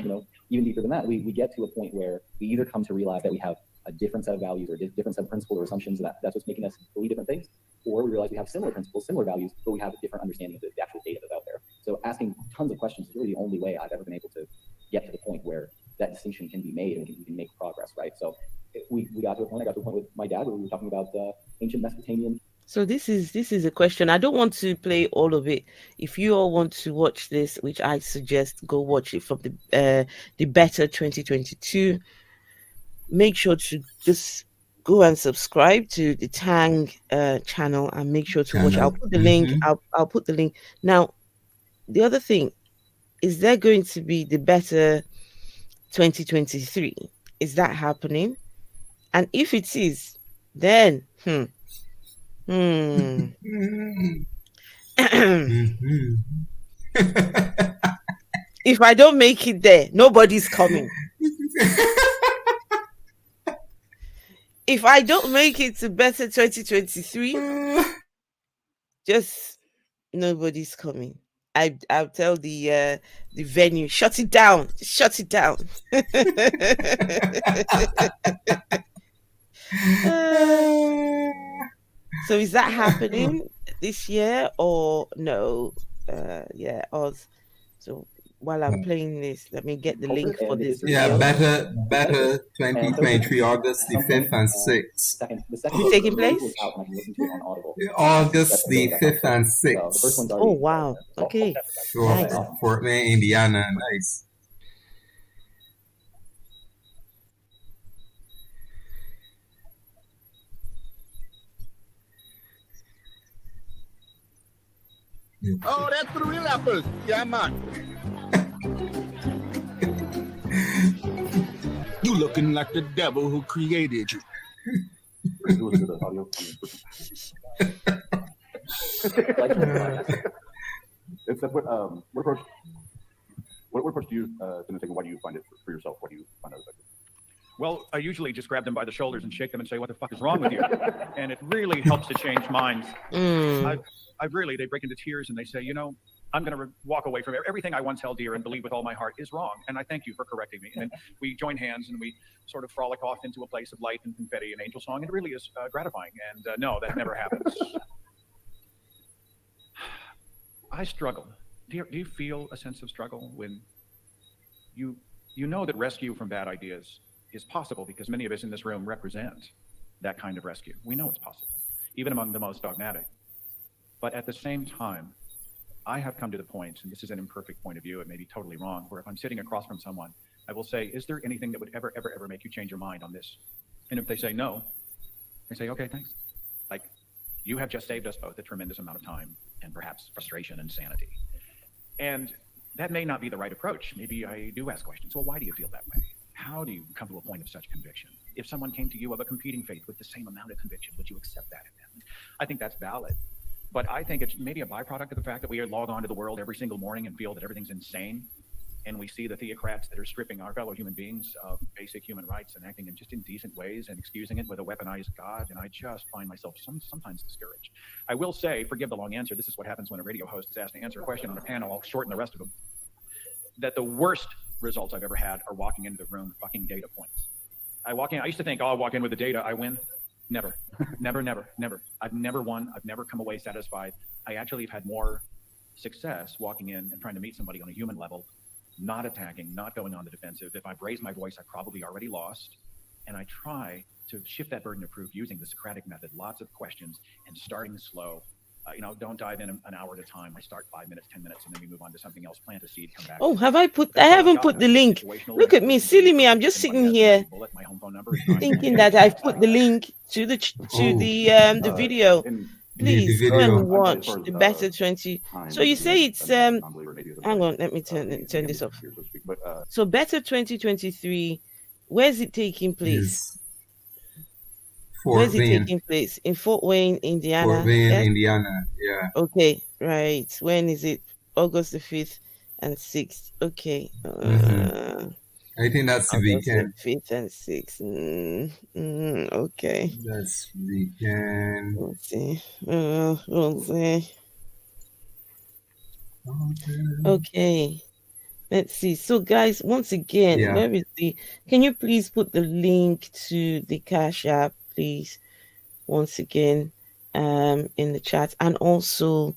Even deeper than that, we get to a point where we either come to realize that we have a different set of values or a different set of principles or assumptions that's what's making us believe different things, or we realize we have similar principles, similar values, but we have a different understanding of the actual data that's out there. So asking tons of questions is really the only way I've ever been able to get to the point where that distinction can be made and we can make progress, right? So we got to a point, I got to a point with my dad where we were talking about ancient Mesopotamian. So this is a question. I don't want to play all of it. If you all want to watch this, which I suggest, go watch it from the Better 2022. Make sure to just go and subscribe to the Tang channel and make sure to watch. I'll put the link. I'll put the link. Now, the other thing, is there going to be the Better 2023? Is that happening? And if it is, then if I don't make it there, nobody's coming. If I don't make it to Better 2023, just nobody's coming. I'll tell the venue, shut it down. Shut it down. So is that happening this year or no? Yeah, Oz. So while I'm playing this, let me get the link for this Yeah, video. better 2023, August the 5th and 6th. Is it taking place? August the 5th and 6th. Oh wow. Okay. Nice. Fort Wayne, Indiana. Nice. Oh, that's for the real apples. Yeah, man. You looking like the devil who created you. What approach do you tend to take, and why do you find it for yourself? What do you find out effective? Well, I usually just grab them by the shoulders and shake them and say, "What the fuck is wrong with you?" And it really helps to change minds. They break into tears and they say, I'm going to walk away from everything I once held dear and believe with all my heart is wrong. And I thank you for correcting me. And then we join hands and we sort of frolic off into a place of light and confetti and angel song. And it really is gratifying. And no, that never happens. I struggle. Do you feel a sense of struggle when you know that rescue from bad ideas is possible, because many of us in this room represent that kind of rescue. We know it's possible, even among the most dogmatic. But at the same time, I have come to the point, and this is an imperfect point of view, it may be totally wrong, where if I'm sitting across from someone, I will say, is there anything that would ever make you change your mind on this? And if they say no, I say, okay, thanks. Like, you have just saved us both a tremendous amount of time and perhaps frustration and sanity. And that may not be the right approach. Maybe I do ask questions. Well, why do you feel that way? How do you come to a point of such conviction? If someone came to you of a competing faith with the same amount of conviction, would you accept that in them? I think that's valid. But I think it's maybe a byproduct of the fact that we log on to the world every single morning and feel that everything's insane. And we see the theocrats that are stripping our fellow human beings of basic human rights and acting in just indecent ways and excusing it with a weaponized God. And I just find myself sometimes discouraged. I will say, forgive the long answer, this is what happens when a radio host is asked to answer a question on a panel. I'll shorten the rest of them. That the worst results I've ever had are walking into the room fucking data points. I walk in, I used to think, I walk in with the data, I win. Never. I've never won. I've never come away satisfied. I actually have had more success walking in and trying to meet somebody on a human level, not attacking, not going on the defensive. If I've raised my voice, I probably already lost. And I try to shift that burden of proof using the Socratic method, lots of questions and starting slow. Don't dive in an hour at a time. I start 5 minutes, 10 minutes, and then we move on to something else. Plant a seed, come back. Oh, have I put? I That's all I've haven't got. put I'm the just link. situational. Look The at me, next person silly can me. I'm be just somebody sitting has a here magic bullet. My home phone number is 9. thinking that I've put the link to Oh, the video. In the Please go video. and as watch far as the Better 20. time So you being say it's a non-believer in atheism, hang right? on, let me turn the this off. here, so to speak. But So Better 2023, where's it taking place? Is Where's Fort it Wayne. taking place? In Fort Wayne, Fort Indiana. Wayne, Yes. Indiana. Yeah. Okay, right. When is it? August the 5th and 6th. Okay. Hmm. I think that's the August the weekend. 5th and 6th. Okay. That's weekend. We'll see. We'll see. Okay. Let's see. So, guys, once again, Yeah. where is the? Can you please put the link to the Cash App, please? Once again, in the chat, and also,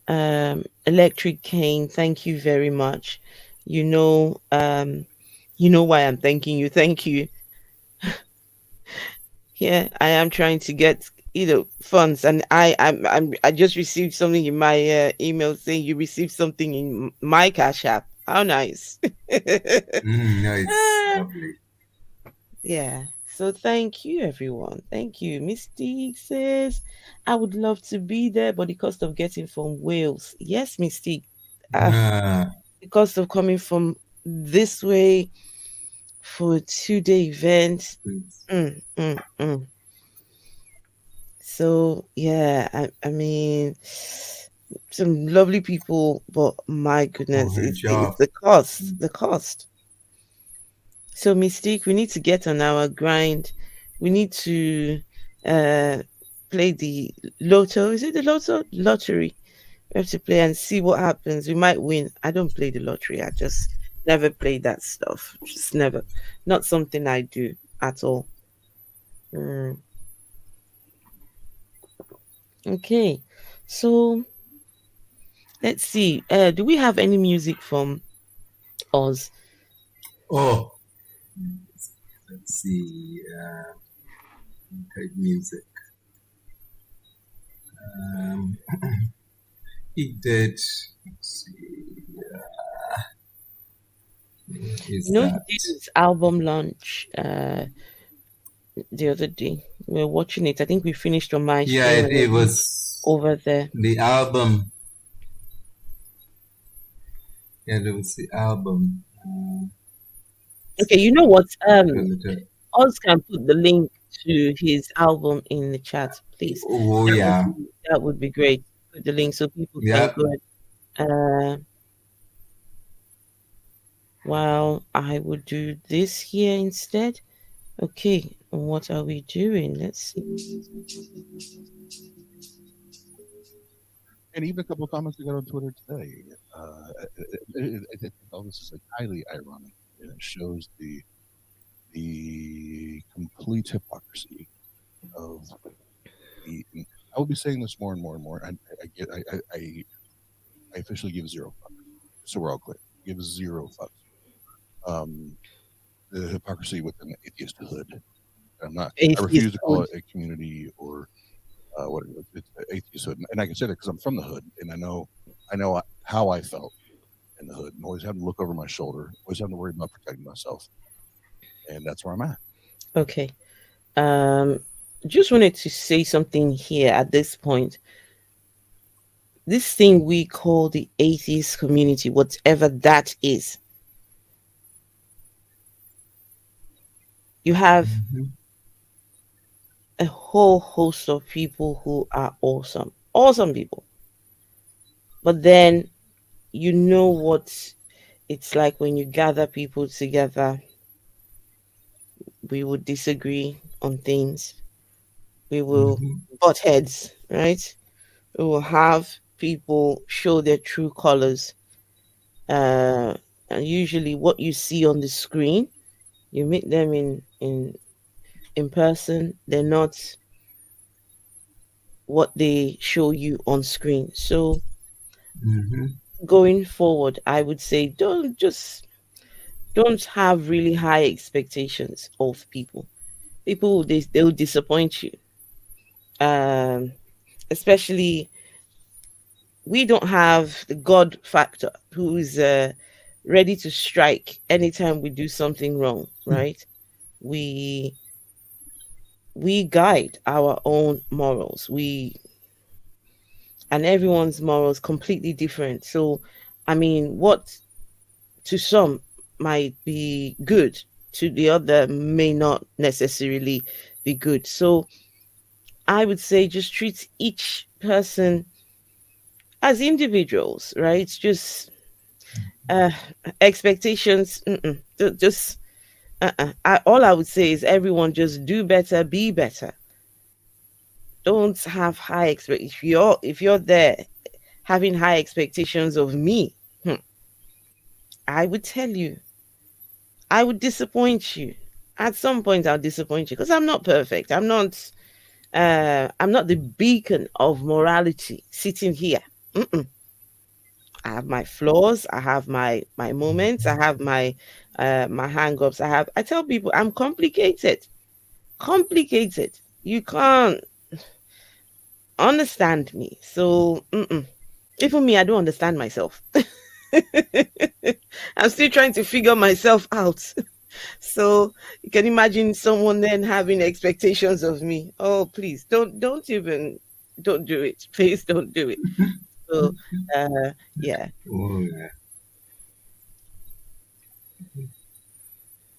Electric Cane. Thank you very much. You know, you know why I'm thanking you. Thank you. Yeah, I am trying to get funds, and I just received something in my email saying you received something in my Cash App. How nice. No, it's Ah, lovely. yeah. So thank you, everyone. Thank you. Mystique says, I would love to be there, but the cost of getting from Wales. Yes, Mystique. Ah, Ah, the cost of coming from this way for a 2-day event. Mm, mm, mm. So yeah, I mean, some lovely people, but my for goodness, her it's job. the cost, the cost. So Mystique, we need to get on our grind. We need to uh play the lotto. Is it the lottery? We have to play and see what happens. We might win. I don't play the lottery. I just never play that stuff. Just never. Not something I do at all. Mm. Okay. So let's see. Do we have any music from Oz? Oh, let's see. Type music. Um, he did. Let's see. What is You know, he that? did his album launch the other day. We were watching it. I think we finished on my Yeah, stream it, and it then was over there. the album. Yeah, there was the album. Okay, you know what? Relative. Oz can put the link to his album in the chat, please. Oh, yeah. That would be great. Put the link so people can Yeah. go. While I would do this here instead. Okay, what are we doing? Let's see. And even a couple of comments we got on Twitter today. All this is like highly ironic, and it shows the complete hypocrisy of the. I will be saying this more and more and more. I officially give zero fucks. So we're all clear. Give zero fucks. The hypocrisy within the atheist hood. I'm not. I refuse to call it a community or what it is. It's atheist hood, and I can say that because I'm from the hood, and I know how I felt in the hood, and always having to look over my shoulder, always having to worry about protecting myself, and that's where I'm at. Okay. Just wanted to say something here at this point. This thing we call the atheist community, whatever that is, you have a whole host of people who are awesome people. But then you know what it's like when you gather people together. We would disagree on things. We will butt heads, right? We will have people show their true colors. And usually, what you see on the screen, you meet them in person. They're not what they show you on screen. So Mm-hmm. Going forward, I would say don't have really high expectations of people. People they'll disappoint you. Um, Especially we don't have the God factor who's ready to strike anytime we do something wrong, right? We we guide our own morals. We and everyone's morals completely different. So, I mean, what to some might be good to the other may not necessarily be good. So, I would say just treat each person as individuals, right? Just uh expectations just all I would say is everyone just do better, be better. Don't have high expect if you're there having high expectations of me, I would tell you, I would disappoint you. At some point I'll disappoint you because I'm not perfect. I'm not the beacon of morality sitting here. Mm-mm. I have my flaws. I have my moments. I have my hang-ups. I tell people I'm complicated. Complicated. You can't understand me. So even me, I don't understand myself. I'm still trying to figure myself out. So you can imagine someone then having expectations of me. Oh, please don't do it. Please don't do it. So yeah. Oh, yeah.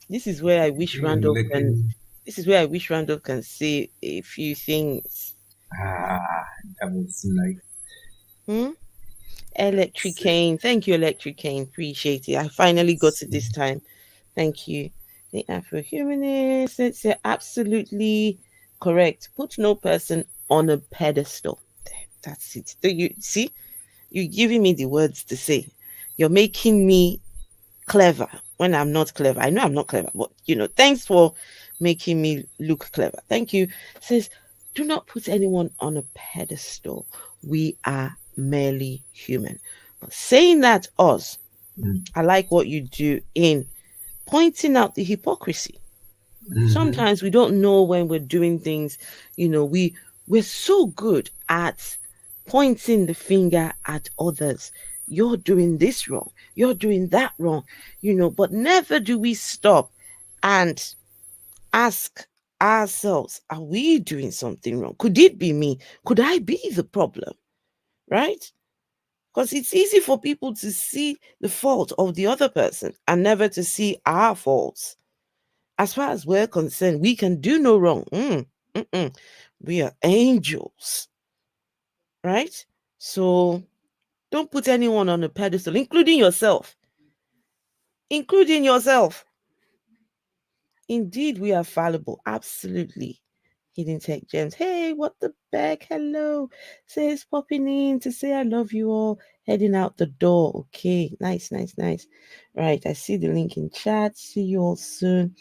This is where I wish You're Randolph can looking. this is where I wish Randolph can say a few things. Ah, that was like Hmm? Electric Cane. Thank you, Electric Cane. Appreciate it. I finally got it this time. Thank you. The Afro-humanist. It's absolutely correct. Put no person on a pedestal. That's it. Do you see? You're giving me the words to say. You're making me clever when I'm not clever. I know I'm not clever, but thanks for making me look clever. Thank you. It says, do not put anyone on a pedestal. We are merely human. But saying that, Oz, I like what you do in pointing out the hypocrisy. mm-hmm. Sometimes we don't know when we're doing things, we're so good at pointing the finger at others. You're doing this wrong, you're doing that wrong, but never do we stop and ask ourselves, are we doing something wrong? Could it be me? Could I be the problem? Right? Because it's easy for people to see the fault of the other person and never to see our faults. As far as we're concerned, we can do no wrong. We are angels, right? So don't put anyone on a pedestal, including yourself. Including yourself. Indeed, we are fallible. Absolutely. Hidden Tech Gems. Hey, what the heck? Hello. Says popping in to say I love you all. Heading out the door. Okay. Nice, nice, nice. Right. I see the link in chat. See you all soon.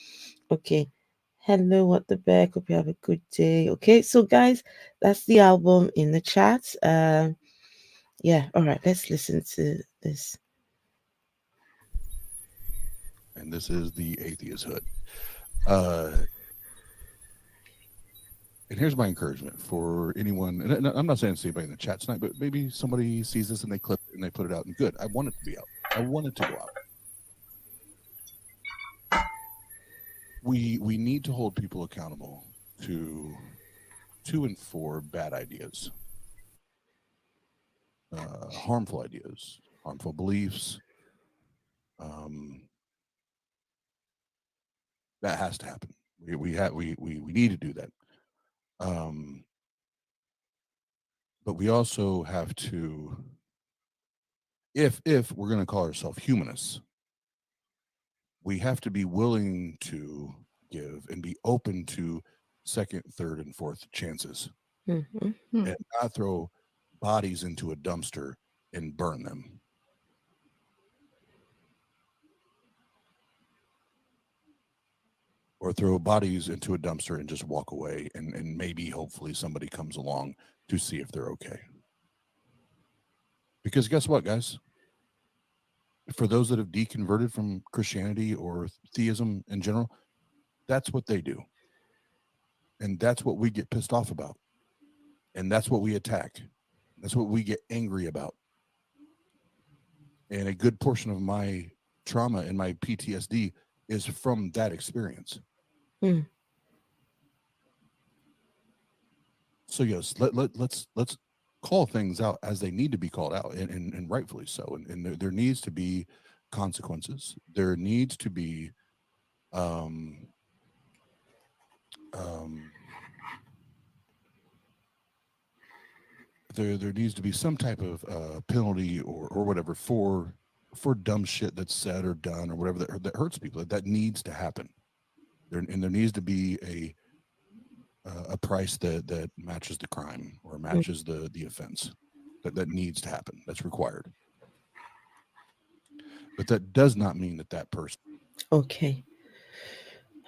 Okay. Hello, what the back? Hope you have a good day. Okay, so guys, that's the album in the chat. Yeah, all right, let's listen to this. And this is the Atheist Hood. And here's my encouragement for anyone. And I'm not saying it's anybody in the chat tonight, but maybe somebody sees this and they clip it and they put it out. And good, I want it to be out. I want it to go out. We need to hold people accountable to and for bad ideas, harmful ideas, harmful beliefs. That has to happen. We need to do that. But we also have to, if we're going to call ourselves humanists, we have to be willing to give and be open to second, third, and fourth chances, Mm-hmm. and not throw bodies into a dumpster and burn them. Or throw bodies into a dumpster and just walk away, and maybe hopefully somebody comes along to see if they're okay. Because guess what, guys? For those that have deconverted from Christianity or theism in general, that's what they do. And that's what we get pissed off about. And that's what we attack. That's what we get angry about. And a good portion of my trauma and my PTSD is from that experience. So yes, let's call things out as they need to be called out, and rightfully so. And there needs to be consequences. There needs to be there needs to be some type of penalty or whatever for dumb shit that's said or done or whatever that hurts people. That needs to happen. There needs to be a price that matches the crime or matches the offense. That needs to happen. That's required. But that does not mean that person. Okay.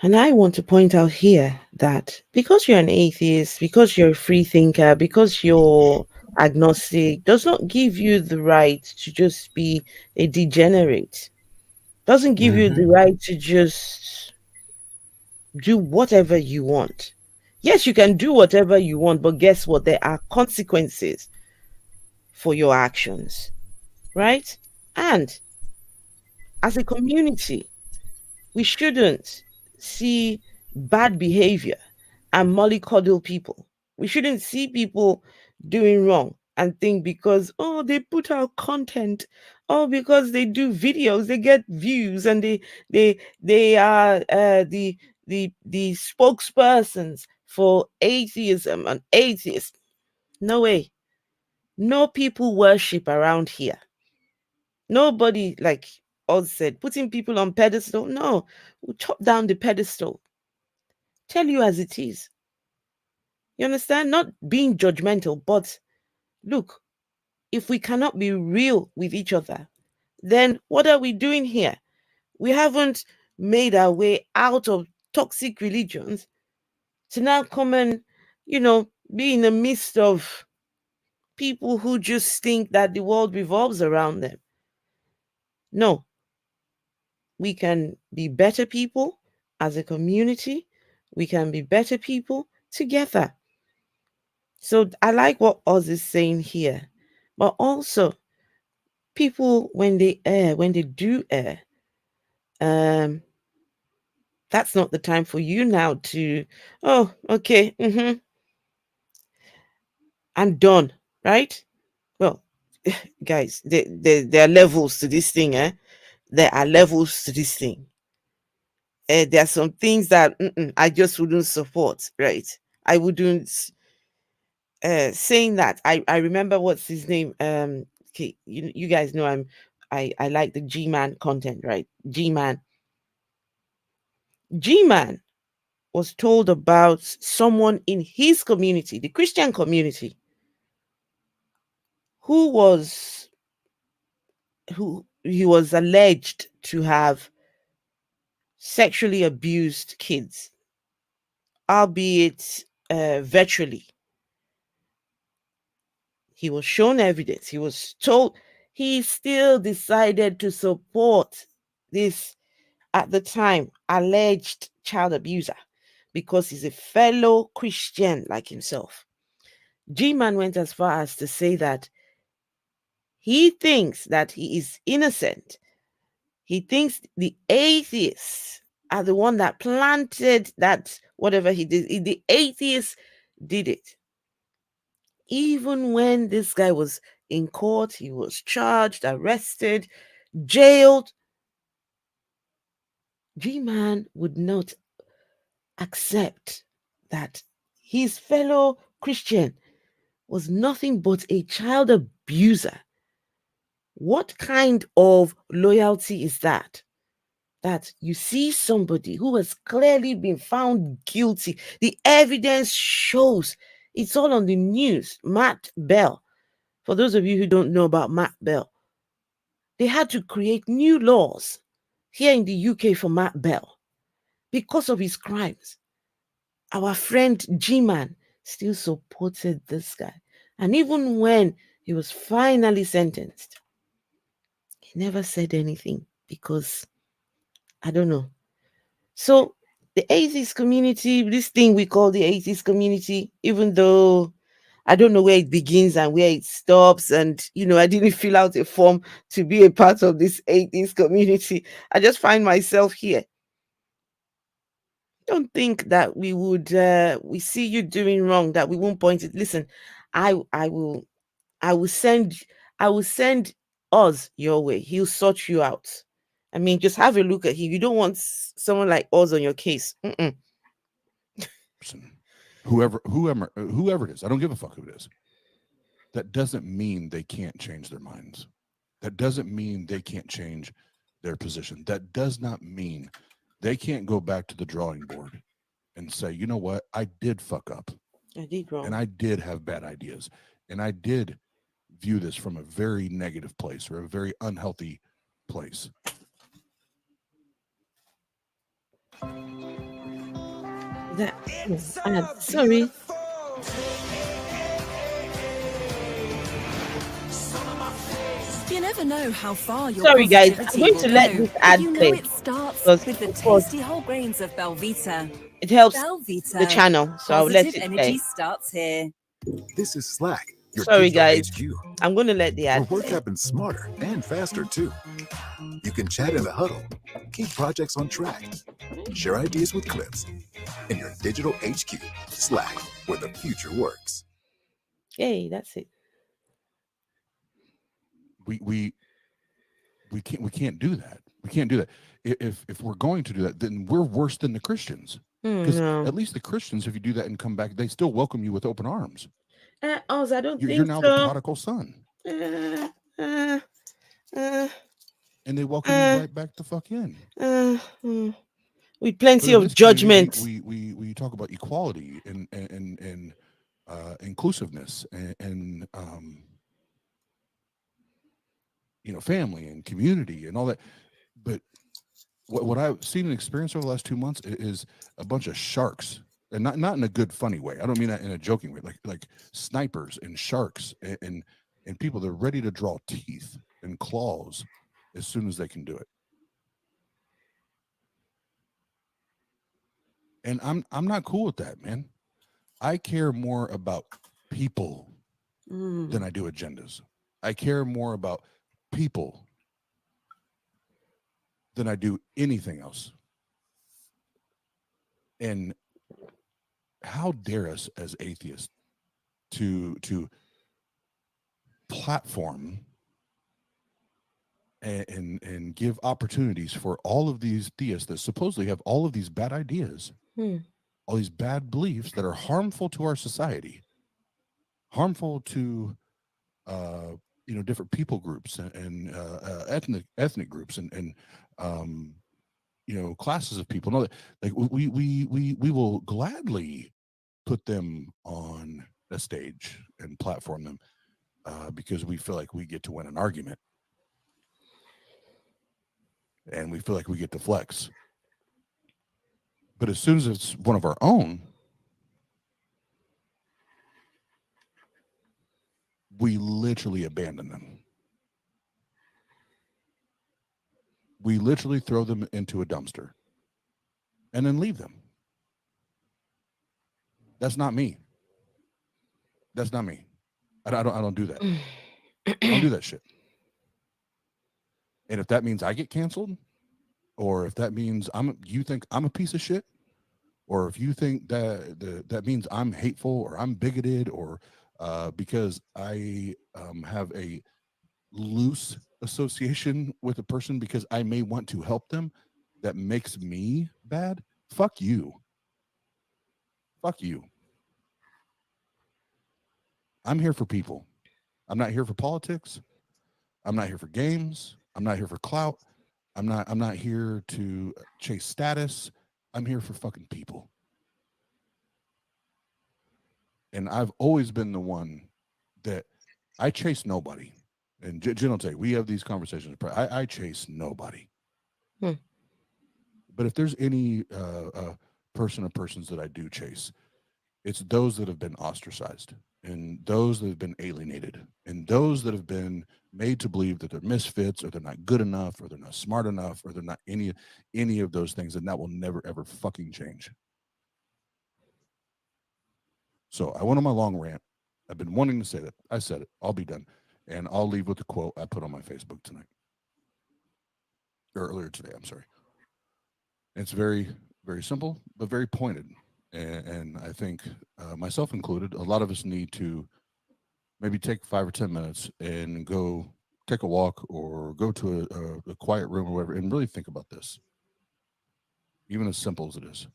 And I want to point out here that because you're an atheist, because you're a free thinker, because you're agnostic, does not give you the right to just be a degenerate. Doesn't give you the right to just do whatever you want. Yes, you can do whatever you want, but guess what? There are consequences for your actions, right? And as a community, we shouldn't see bad behavior and mollycoddle people. We shouldn't see people doing wrong and think because, oh, they put out content, oh, because they do videos, they get views, and they are the spokespersons for atheism and atheists. No way. No people worship around here. Nobody, like Oz said, putting people on pedestal. No, we'll chop down the pedestal. Tell you as it is. You understand? Not being judgmental, but look, if we cannot be real with each other, then what are we doing here? We haven't made our way out of toxic religions to now come and, be in the midst of people who just think that the world revolves around them. No, we can be better people as a community. We can be better people together. So I like what Oz is saying here. But also, people, when they do err, that's not the time for you now to, oh, okay, I'm done, right? Well, guys, there are levels to this thing, eh? There are levels to this thing. There are some things that I just wouldn't support, right? I wouldn't. Saying that, I remember what's his name. Okay, you guys know I like the G-Man content, right? G-Man was told about someone in his community, the Christian community, who he was alleged to have sexually abused kids, albeit virtually. He was shown evidence. He was told. He still decided to support this, at the time, alleged child abuser because he's a fellow Christian like himself. G-Man went as far as to say that he thinks that he is innocent. He thinks the atheists are the one that planted that, whatever he did. The atheists did it. Even when this guy was in court, he was charged, arrested, jailed. G-Man would not accept that his fellow Christian was nothing but a child abuser. What kind of loyalty is that? That you see somebody who has clearly been found guilty. The evidence shows, it's all on the news. Matt Bell. For those of you who don't know about Matt Bell, they had to create new laws here in the UK for Matt Bell because of his crimes. Our friend G-Man still supported this guy. And even when He was finally sentenced. He never said anything because I don't know. So the atheist community, this thing we call the atheist community, even though I don't know where it begins and where it stops, and I didn't fill out a form to be a part of this atheist community. I just find myself here. Don't think that we see you doing wrong, that we won't point it. Listen, I will I will send I will send Oz your way. He'll sort you out. I mean, just have a look at him. You don't want someone like Oz on your case. Mm-mm. Whoever it is, I don't give a fuck who it is. That doesn't mean they can't change their minds. That doesn't mean they can't change their position. That does not mean they can't go back to the drawing board and say, you know what, I did fuck up. I did wrong. And I did have bad ideas. And I did view this from a very negative place or a very unhealthy place. Sorry. You never know how far your Sorry guys, I'm positivity going will to let go. this ad You know play it starts because with the of course tasty whole grains of Belvita. it helps Belvita. the channel, so I'll let Positive it energy play. starts here. This is Slack, your Sorry digital guys, HQ, I'm going to let the where ad work play. happens smarter and faster too. You can chat in the huddle, keep projects on track, share ideas with clips in your digital HQ, Slack, where the future works. Hey, that's it. We can't do that. We can't do that. If we're going to do that, then we're worse than the Christians. Because at least the Christians, if you do that and come back, they still welcome you with open arms. Oz, I don't think you're now so. the prodigal son. And they welcome you right back the fuck in. With plenty of judgment. We talk about equality and inclusiveness and family and community and all that. But what I've seen and experienced over the last 2 months is a bunch of sharks, and not in a good funny way. I don't mean that in a joking way, like snipers and sharks and people that are ready to draw teeth and claws as soon as they can do it. And I'm not cool with that, man. I care more about people than I do agendas. I care more about people than I do anything else. And how dare us as atheists to platform and give opportunities for all of these theists that supposedly have all of these bad ideas, all these bad beliefs that are harmful to our society, harmful to different people groups and ethnic groups and classes of people. And all that. Like we will gladly put them on a stage and platform them because we feel like we get to win an argument and we feel like we get to flex. But as soon as it's one of our own, we literally abandon them. We literally throw them into a dumpster and then leave them. That's not me. That's not me. I don't do that. I don't do that shit. And if that means I get canceled, or if that means you think I'm a piece of shit, or if you think that means I'm hateful or I'm bigoted, or because I have a loose association with a person because I may want to help them, that makes me bad, fuck you. Fuck you. I'm here for people. I'm not here for politics. I'm not here for games. I'm not here for clout. I'm not here to chase status. I'm here for fucking people. And I've always been the one that I chase nobody. And Jen will tell you, we have these conversations. I chase nobody. But if there's any person or persons that I do chase, it's those that have been ostracized. and those that have been alienated, and those that have been made to believe that they're misfits, or they're not good enough, or they're not smart enough, or they're not any of those things, and that will never ever fucking change. So I went on my long rant. I've been wanting to say that. I said it. I'll be done. And I'll leave with the quote I put on my Facebook tonight. Or earlier today, I'm sorry. It's very, very simple, but very pointed. And I think, myself included, a lot of us need to maybe take 5 or 10 minutes and go take a walk or go to a quiet room or whatever and really think about this, even as simple as it is.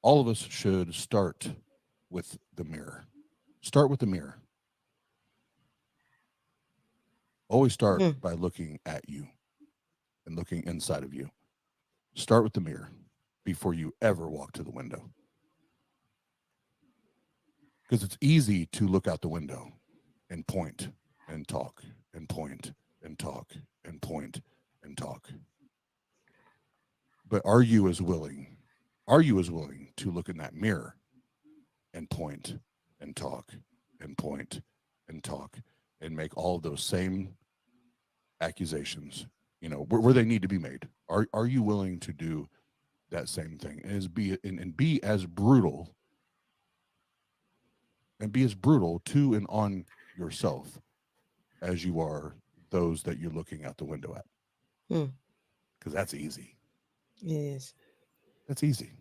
All of us should start with the mirror. Start with the mirror. Always start by looking at you and looking inside of you. Start with the mirror before you ever walk to the window. Because it's easy to look out the window and point and talk and point and talk and point and talk. But are you as willing? Are you as willing to look in that mirror and point and talk and point and talk and make all of those same accusations, where they need to be made? Are you willing to do that same thing and be as brutal to and on yourself as you are those that you're looking out the window at? Because that's easy. Yes. That's easy.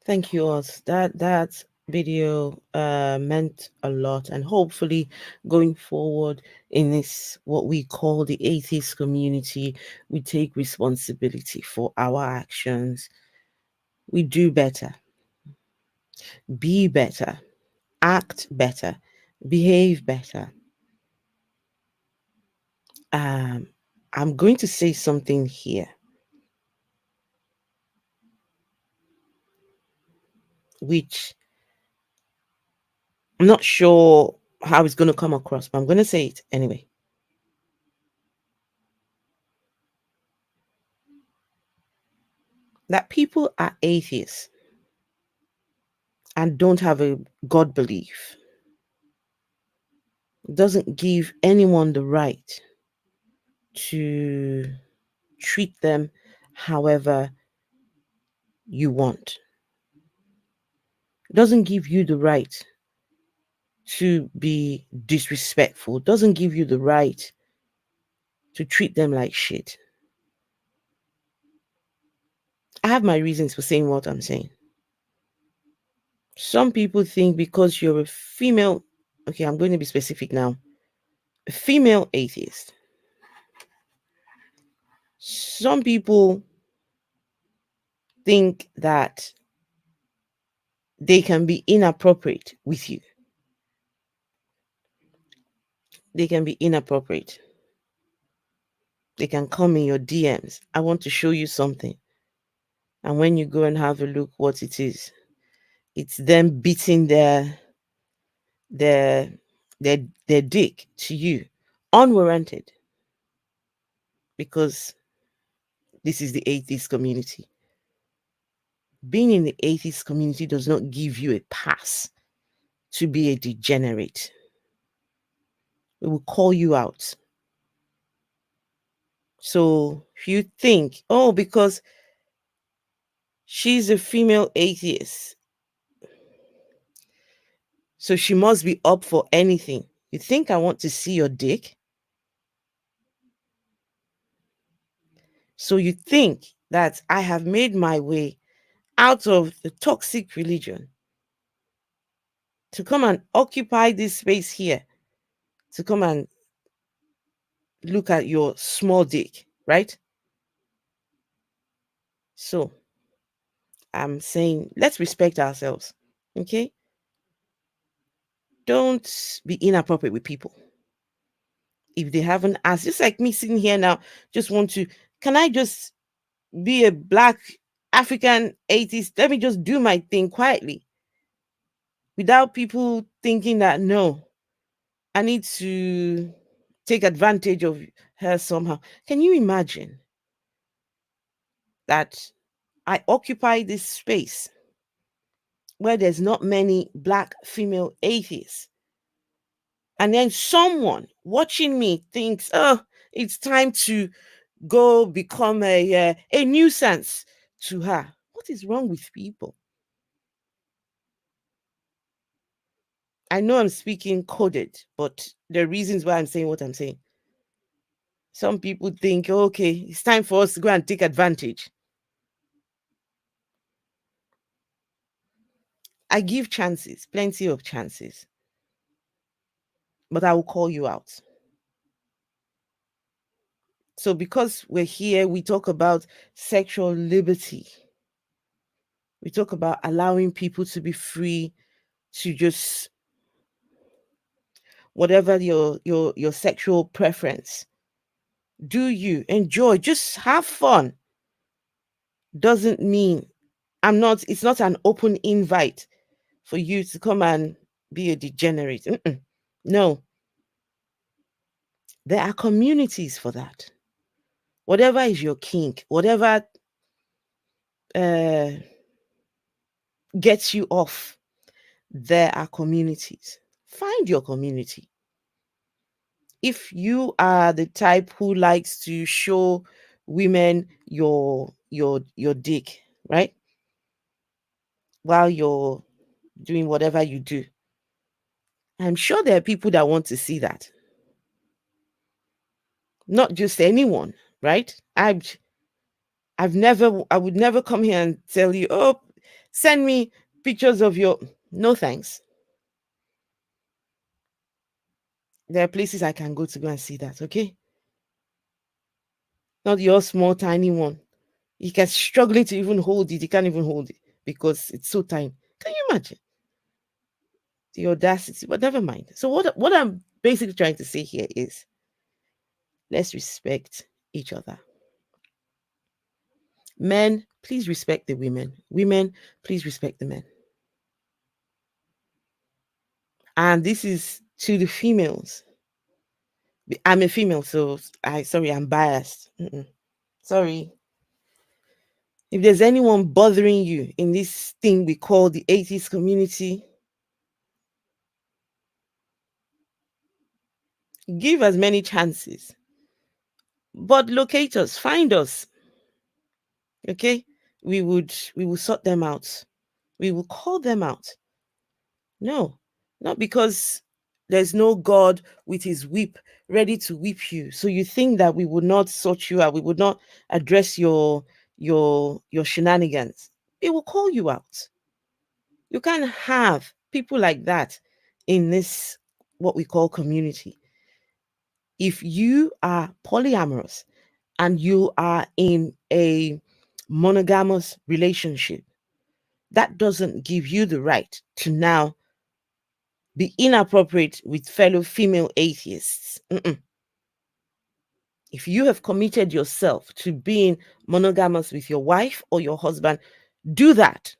Thank you, Oz. That video meant a lot, and hopefully going forward in this what we call the atheist community, we take responsibility for our actions. We do better, be better, act better, behave better. I'm going to say something here, which I'm not sure how it's going to come across, but I'm going to say it anyway. That people are atheists and don't have a God belief doesn't give anyone the right to treat them however you want. It doesn't give you the right to be disrespectful. It doesn't give you the right to treat them like shit. I have my reasons for saying what I'm saying. Some people think because you're a female, okay, I'm going to be specific now, a female atheist. Some people think that they can be inappropriate with you. They can be inappropriate. They can come in your DMs. I want to show you something. And when you go and have a look what it is, it's them beating their dick to you unwarranted, because this is the atheist community. Being in the atheist community does not give you a pass to be a degenerate. It will call you out. So if you think, oh, because she's a female atheist, so she must be up for anything. You think I want to see your dick? So you think that I have made my way out of the toxic religion to come and occupy this space here, to come and look at your small dick, right? So I'm saying, let's respect ourselves, okay? Don't be inappropriate with people. If they haven't asked, just like me sitting here now, just want to, can I just be a black African atheist? Let me just do my thing quietly without people thinking that, no, I need to take advantage of her somehow. Can you imagine that I occupy this space where there's not many black female atheists. And then someone watching me thinks, oh, it's time to go become a nuisance to her. What is wrong with people? I know I'm speaking coded, but there are reasons why I'm saying what I'm saying. Some people think, okay, it's time for us to go and take advantage. I give chances, plenty of chances, but I will call you out. So, because we're here, we talk about sexual liberty. We talk about allowing people to be free to just whatever your sexual preference. Do you enjoy? Just have fun. Doesn't mean it's not an open invite for you to come and be a degenerate. No. There are communities for that. Whatever is your kink, whatever gets you off, there are communities. Find your community. If you are the type who likes to show women your dick, right? While you're doing whatever you do, I'm sure there are people that want to see that. Not just anyone, right? I would never come here and tell you, oh, send me pictures of your. No thanks. There are places I can go to go and see that, okay? Not your small tiny one. You can struggling to even hold it. You can't even hold it because it's so tiny. Can you imagine? The audacity, but never mind. So what I'm basically trying to say here is let's respect each other. Men, please respect the women. Women, please respect the men. And this is to the females. I'm a female, so I'm biased. Sorry. If there's anyone bothering you in this thing we call the atheist community, give as many chances. But locate us, find us. Okay? We will sort them out. We will call them out. No, not because there's no God with his whip ready to whip you. So you think that we would not sort you out, we would not address your shenanigans. It will call you out. You can't have people like that in this what we call community. If you are polyamorous and you are in a monogamous relationship, that doesn't give you the right to now be inappropriate with fellow female atheists. If you have committed yourself to being monogamous with your wife or your husband, do that.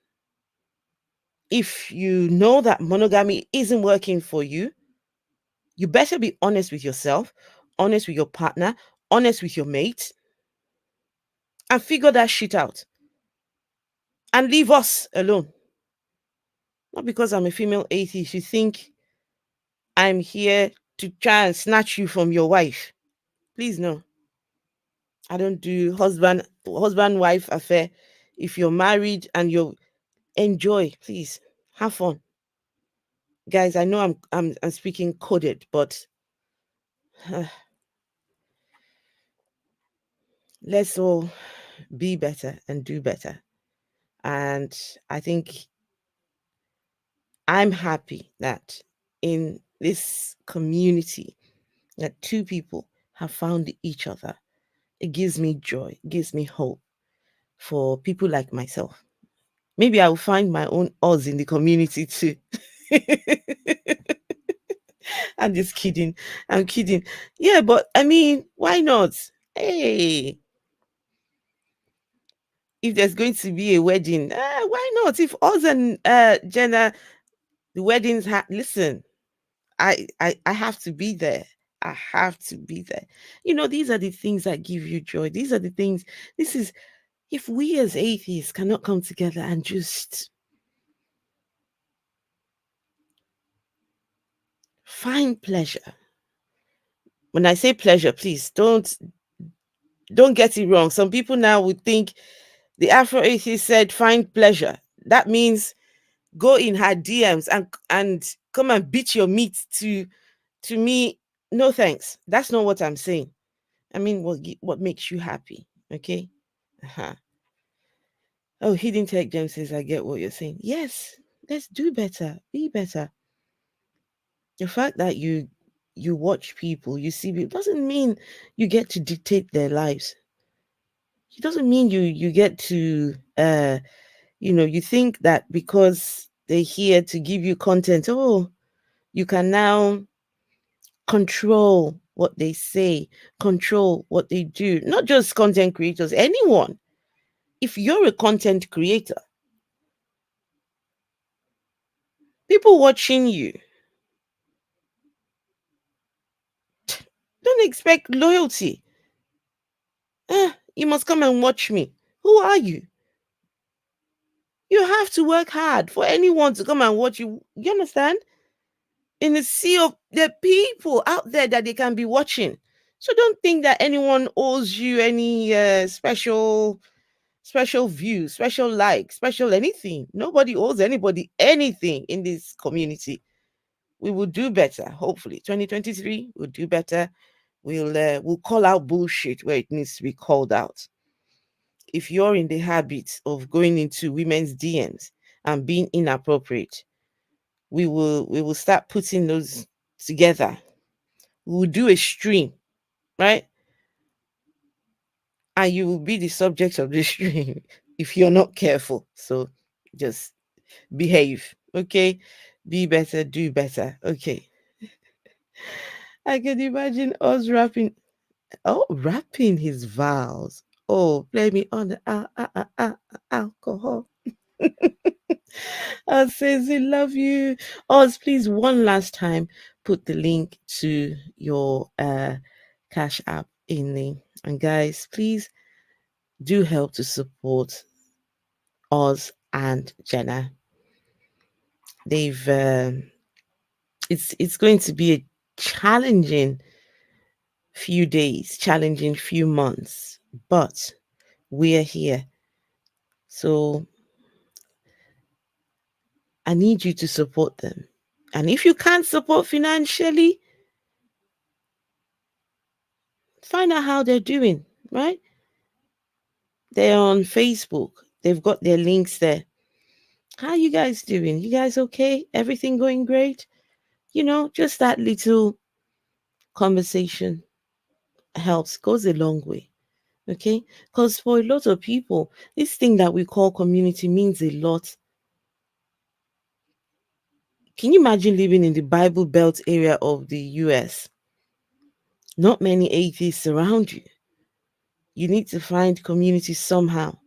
If you know that monogamy isn't working for you, you better be honest with yourself, honest with your partner, honest with your mate, and figure that shit out. And leave us alone. Not because I'm a female atheist, you think I'm here to try and snatch you from your wife. Please, no. I don't do husband-wife affair. If you're married and you enjoy, please have fun. Guys, I know I'm speaking coded, but let's all be better and do better. And I think I'm happy that in this community that two people have found each other. It gives me joy, it gives me hope for people like myself. Maybe I will find my own Oz in the community too. I'm just kidding. I'm kidding. Yeah, but I mean, why not? Hey, if there's going to be a wedding, why not? If Oz and Jenna, the weddings, listen, I have to be there. I have to be there. You know, these are the things that give you joy. These are the things. This is if we as atheists cannot come together and just find pleasure. When I say pleasure, please don't get it wrong. Some people now would think the Afro atheist said find pleasure. That means go in her DMs and come and beat your meat to me. No thanks. That's not what I'm saying. I mean what makes you happy. Okay. Uh-huh. Oh, Hidden Tech Gem says I get what you're saying. Yes, let's do better, be better. The fact that you watch people, you see people, doesn't mean you get to dictate their lives. It doesn't mean you get to you think that because they're here to give you content, oh, you can now control what they say, control what they do. Not just content creators, anyone. If you're a content creator, people watching you don't expect loyalty. You must come and watch me. Who are you? You have to work hard for anyone to come and watch you. You understand? In the sea of the people out there that they can be watching. So don't think that anyone owes you any special view, special like, special anything. Nobody owes anybody anything in this community. We will do better, hopefully. 2023 we'll do better. We'll call out bullshit where it needs to be called out. If you're in the habit of going into women's DMs and being inappropriate, we will start putting those together. We will do a stream, right? And you will be the subject of the stream if you're not careful. So just behave, okay? Be better, do better, okay? I can imagine us rapping his vows. Oh, play me on the alcohol. Says he love you. Oz, please one last time put the link to your Cash App in the and guys, please do help to support Oz and Jenna. They've it's going to be a challenging few days, challenging few months, but we're here. So I need you to support them. And if you can't support financially, find out how they're doing, right? They're on Facebook. They've got their links there. How you guys doing? You guys okay? Everything going great? Just that little conversation helps, goes a long way. Okay? Because for a lot of people, this thing that we call community means a lot. Can you imagine living in the Bible Belt area of the US? Not many atheists around you. You need to find community somehow,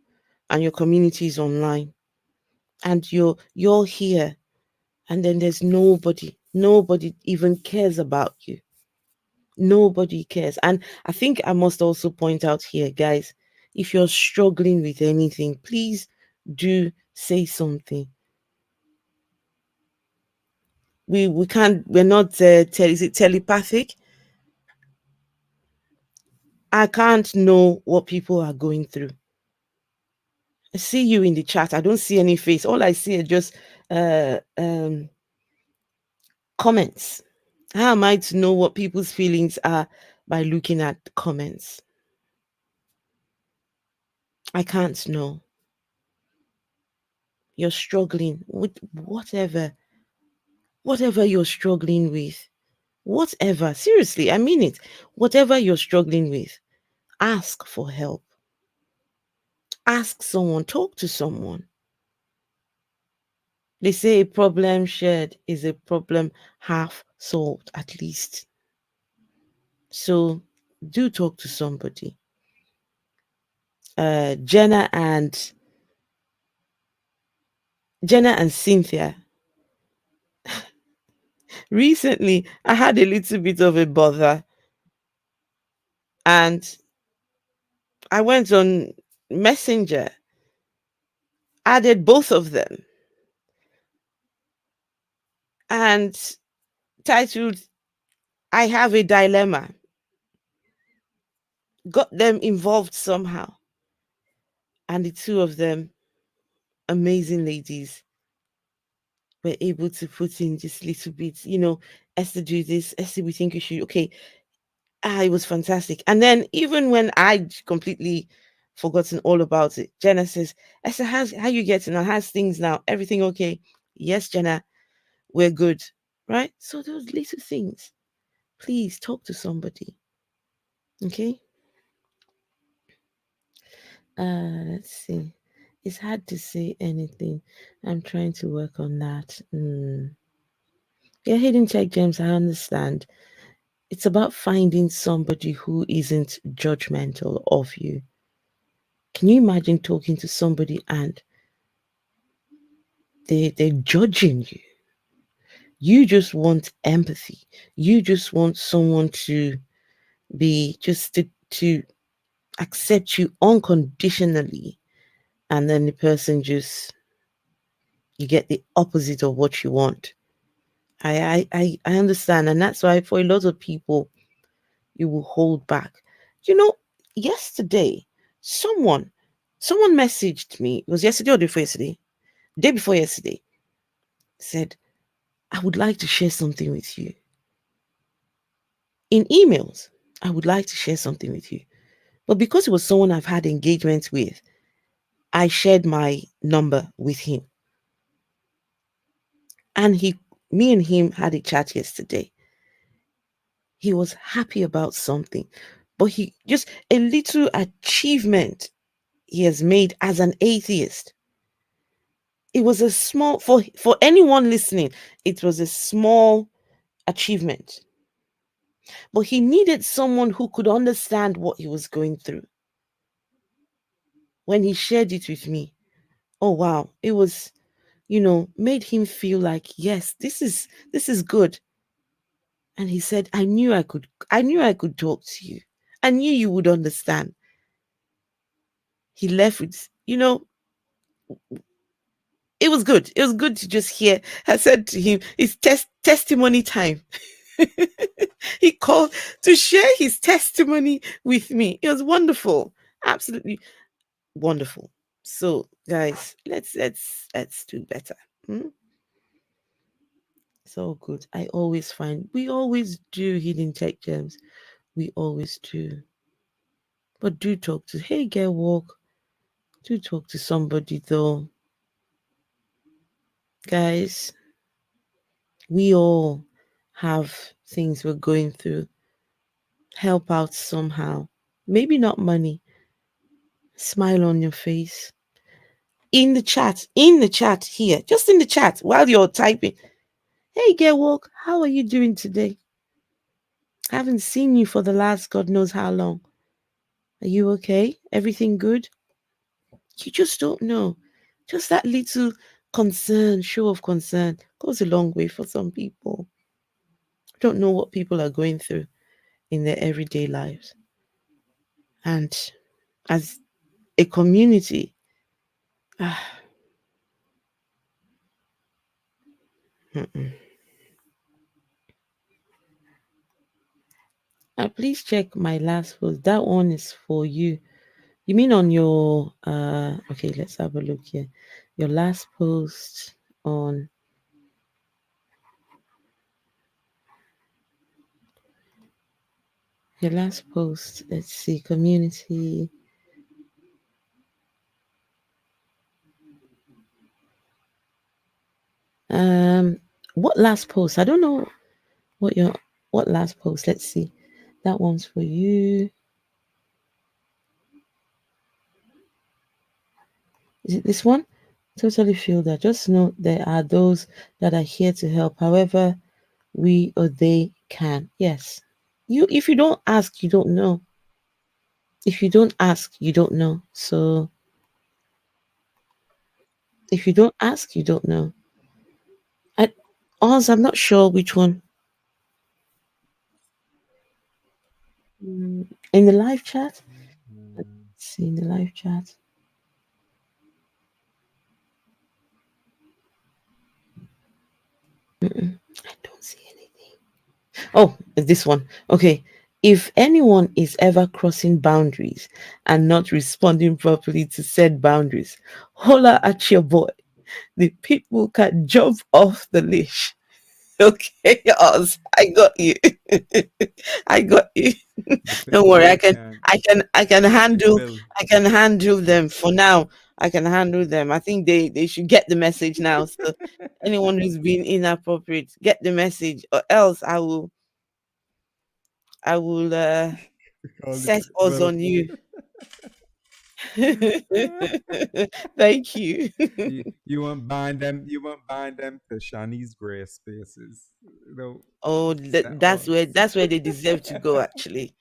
and your community is online, and you're here, and then there's nobody even cares about you. Nobody cares. And I think I must also point out here, guys, if you're struggling with anything, please do say something. We can't, we're not is it telepathic? I can't know what people are going through. I see you in the chat. I don't see any face. All I see is just comments. How am I to know what people's feelings are by looking at the comments? I can't know. You're struggling with whatever you're struggling with. Whatever. Seriously, I mean it. Whatever you're struggling with, ask for help. Ask someone, talk to someone. They say a problem shared is a problem half solved, at least. So do talk to somebody. Jenna and Cynthia. Recently, I had a little bit of a bother, and I went on Messenger, added both of them, and titled I Have a Dilemma. Got them involved somehow. And the two of them, amazing ladies, were able to put in just little bits, Esther, do this, Esther, we think you should, okay. It was fantastic. And then even when I completely forgotten all about it, Jenna says, Esther, how you getting on? How's things now? Everything okay? Yes, Jenna, we're good. Right? So those little things. Please talk to somebody. Okay? Let's see. It's hard to say anything. I'm trying to work on that. Yeah, hidden check, James, I understand. It's about finding somebody who isn't judgmental of you. Can you imagine talking to somebody and they're judging you? You just want empathy. You just want someone to be just to accept you unconditionally. And then the person just you get the opposite of what you want. I understand, and that's why for a lot of people you will hold back. You know, yesterday someone someone messaged me. It was yesterday or the day before yesterday. Day before yesterday, said, I would like to share something with you. In emails, I would like to share something with you. But because it was someone I've had engagement with, I shared my number with him. And me and him had a chat yesterday. He was happy about something, but he just a little achievement he has made as an atheist. It was a small for anyone listening, it was a small achievement. But he needed someone who could understand what he was going through. When he shared it with me, oh wow, it was, made him feel like, yes, this is good. And he said, I knew I could talk to you. I knew you would understand. He left with, it was good. It was good to just hear. I said to him, it's testimony time. He called to share his testimony with me. It was wonderful. Absolutely wonderful. So, guys, let's do better. It's all good. I always find we always do hidden tech gems. We always do. But do talk to hey girl walk. Do talk to somebody though. Guys, we all have things we're going through. Help out somehow. Maybe not money. Smile on your face. In the chat here, just in the chat while you're typing. Hey girl walk, how are you doing today? I haven't seen you for the last God knows how long. Are you okay? Everything good? You just don't know. Just that little concern, show of concern, goes a long way for some people. Don't know what people are going through in their everyday lives. And as a community, please check my last post. That one is for you. You mean on your okay, let's have a look here. Your last post on your last post. Let's see, community. What last post? I don't know what last post. Let's see. That one's for you. Is it this one? Totally feel that. Just know there are those that are here to help. However, we or they can. Yes. If you don't ask, you don't know. If you don't ask, you don't know. So if you don't ask, you don't know. Oz, I'm not sure which one. In the live chat? Let's see, in the live chat. I don't see anything. Oh, this one. Okay. If anyone is ever crossing boundaries and not responding properly to said boundaries, holla at your boy. The people can jump off the leash. Okay, Oz, I got you. I got you. Don't worry, They can. I can It handle will. them for now. I can handle them. I think they should get the message now. So anyone who's been inappropriate, get the message, or else I will Call it set Oz well. on you. Thank you. You won't bind them. You won't bind them to Shani's gray spaces. No, Oh, set odds. that's where they deserve to go. Actually,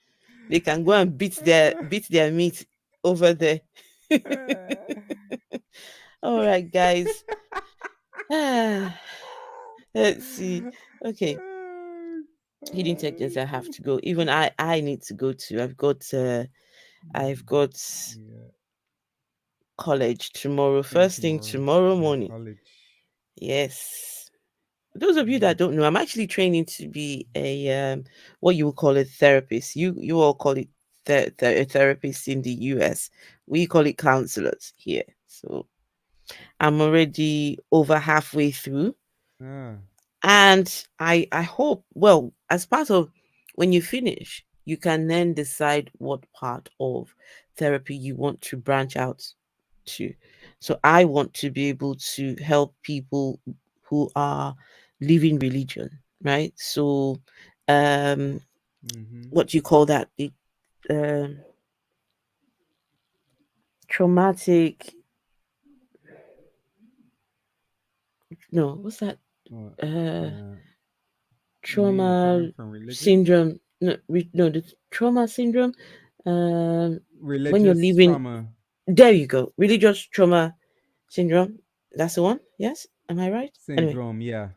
they can go and beat their meat over there. All right, guys. Let's see. Okay, hidden techniques. I have to go. Even I need to go too. I've got Yeah. college tomorrow. Oh, First thing tomorrow. tomorrow Yeah, morning. college. Yes. Those of you that don't know, I'm actually training to be a what you would call a therapist. You all call it a therapist in the US. We call it counselors here. So I'm already over halfway through, Ah. and I hope, well, as part of when you finish, you can then decide what part of therapy you want to branch out to. So I want to be able to help people who are living religion, right? So um Mm-hmm. what do you call that? The um traumatic, no, what's that? Oh, Uh you mean trauma coming from religious? syndrome. No, no, the trauma syndrome. Um when you're Religious living, trauma there you go. Religious trauma syndrome. That's the one? Yes? Am I right? Anyway, syndrome. Yeah.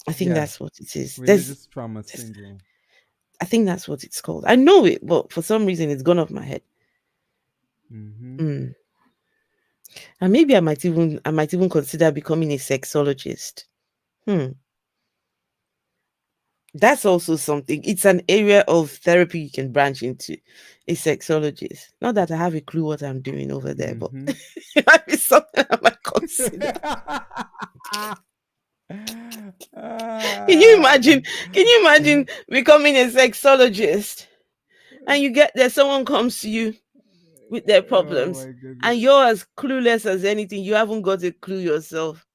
I think Yeah. that's what it is. Religious trauma There's syndrome. I think that's what it's called. I know it, but for some reason it's gone off my head. Mm-hmm. Mm. And maybe I might even consider becoming a sexologist. Hmm. That's also something. It's an area of therapy you can branch into. A sexologist. Not that I have a clue what I'm doing over there, but Mm-hmm. it might be something I might consider. Can you imagine? Can you imagine becoming a sexologist and you get there, someone comes to you with their Oh problems, my and goodness. you're as clueless as anything. You haven't got a clue yourself.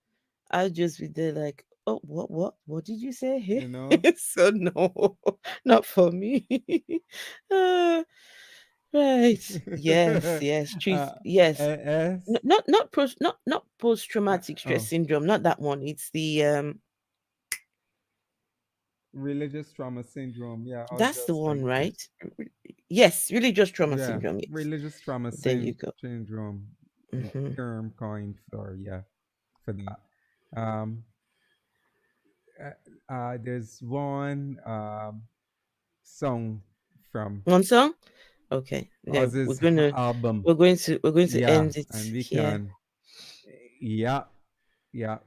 I'll just be there like, oh, what did you say? You know? So no, not for me. Uh, right? Yes, truth. Yes, S. not post traumatic stress Oh, syndrome. Not that one. It's the religious trauma syndrome. Yeah, I was that's the just one, thinking. right? Yes, religious trauma Yeah, syndrome. Yes, religious trauma there you go. syndrome. The Hmm. term coined for, yeah, for that. Um, there's one song from One song. Okay, then Oz's album. we're going to Yeah, end it and we here. can. Yeah, yeah,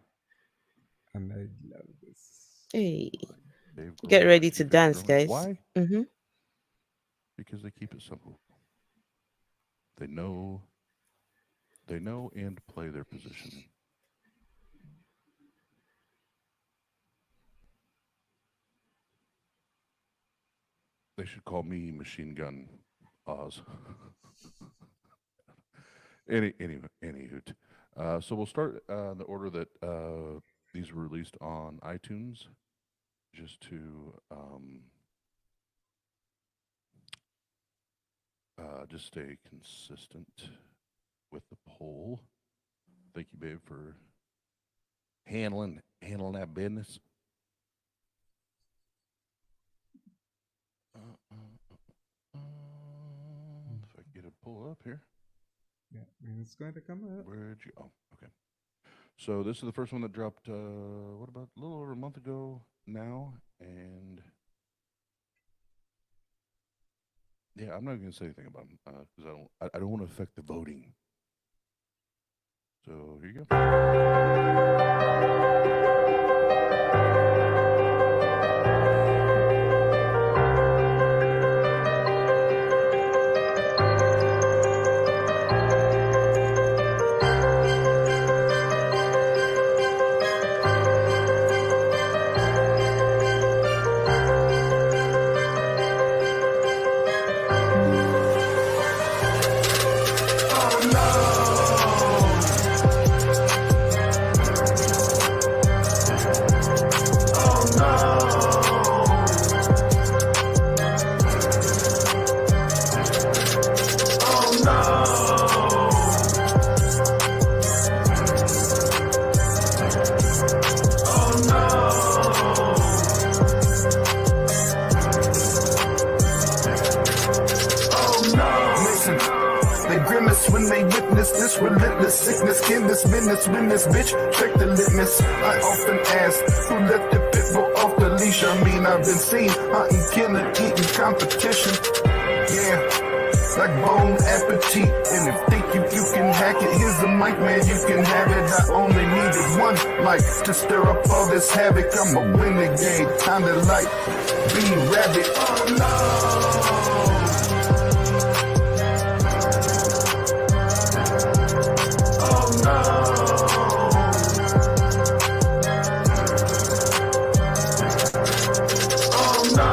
and I love this Hey, one. They've get grown their ready to secret dance, drummers. guys. Why? Mm-hmm. Because they keep it simple. They know and play their position. They should call me Machine Gun Oz. Any hoot. So we'll start the order that these were released on iTunes, just to just stay consistent with the poll. Thank you, babe, for handling that business. If I can get it pull up here. Yeah, and it's going to come up. Where'd you? Oh, okay. So this is the first one that dropped. What about a little over a month ago now? And yeah, I'm not going to say anything about them because I don't want to affect the voting. So here you go. in this business, win this bitch, check the litmus. I often ask, who let the pit bull off the leash? I mean, I've been seen hunting, killing, eating competition. Yeah, like bone appetit. And if think you can hack it, here's the mic, man, you can have it. I only needed one mic to stir up all this havoc. I'm a renegade, kinda like B-Rabbit. Oh no! Oh no! Oh no!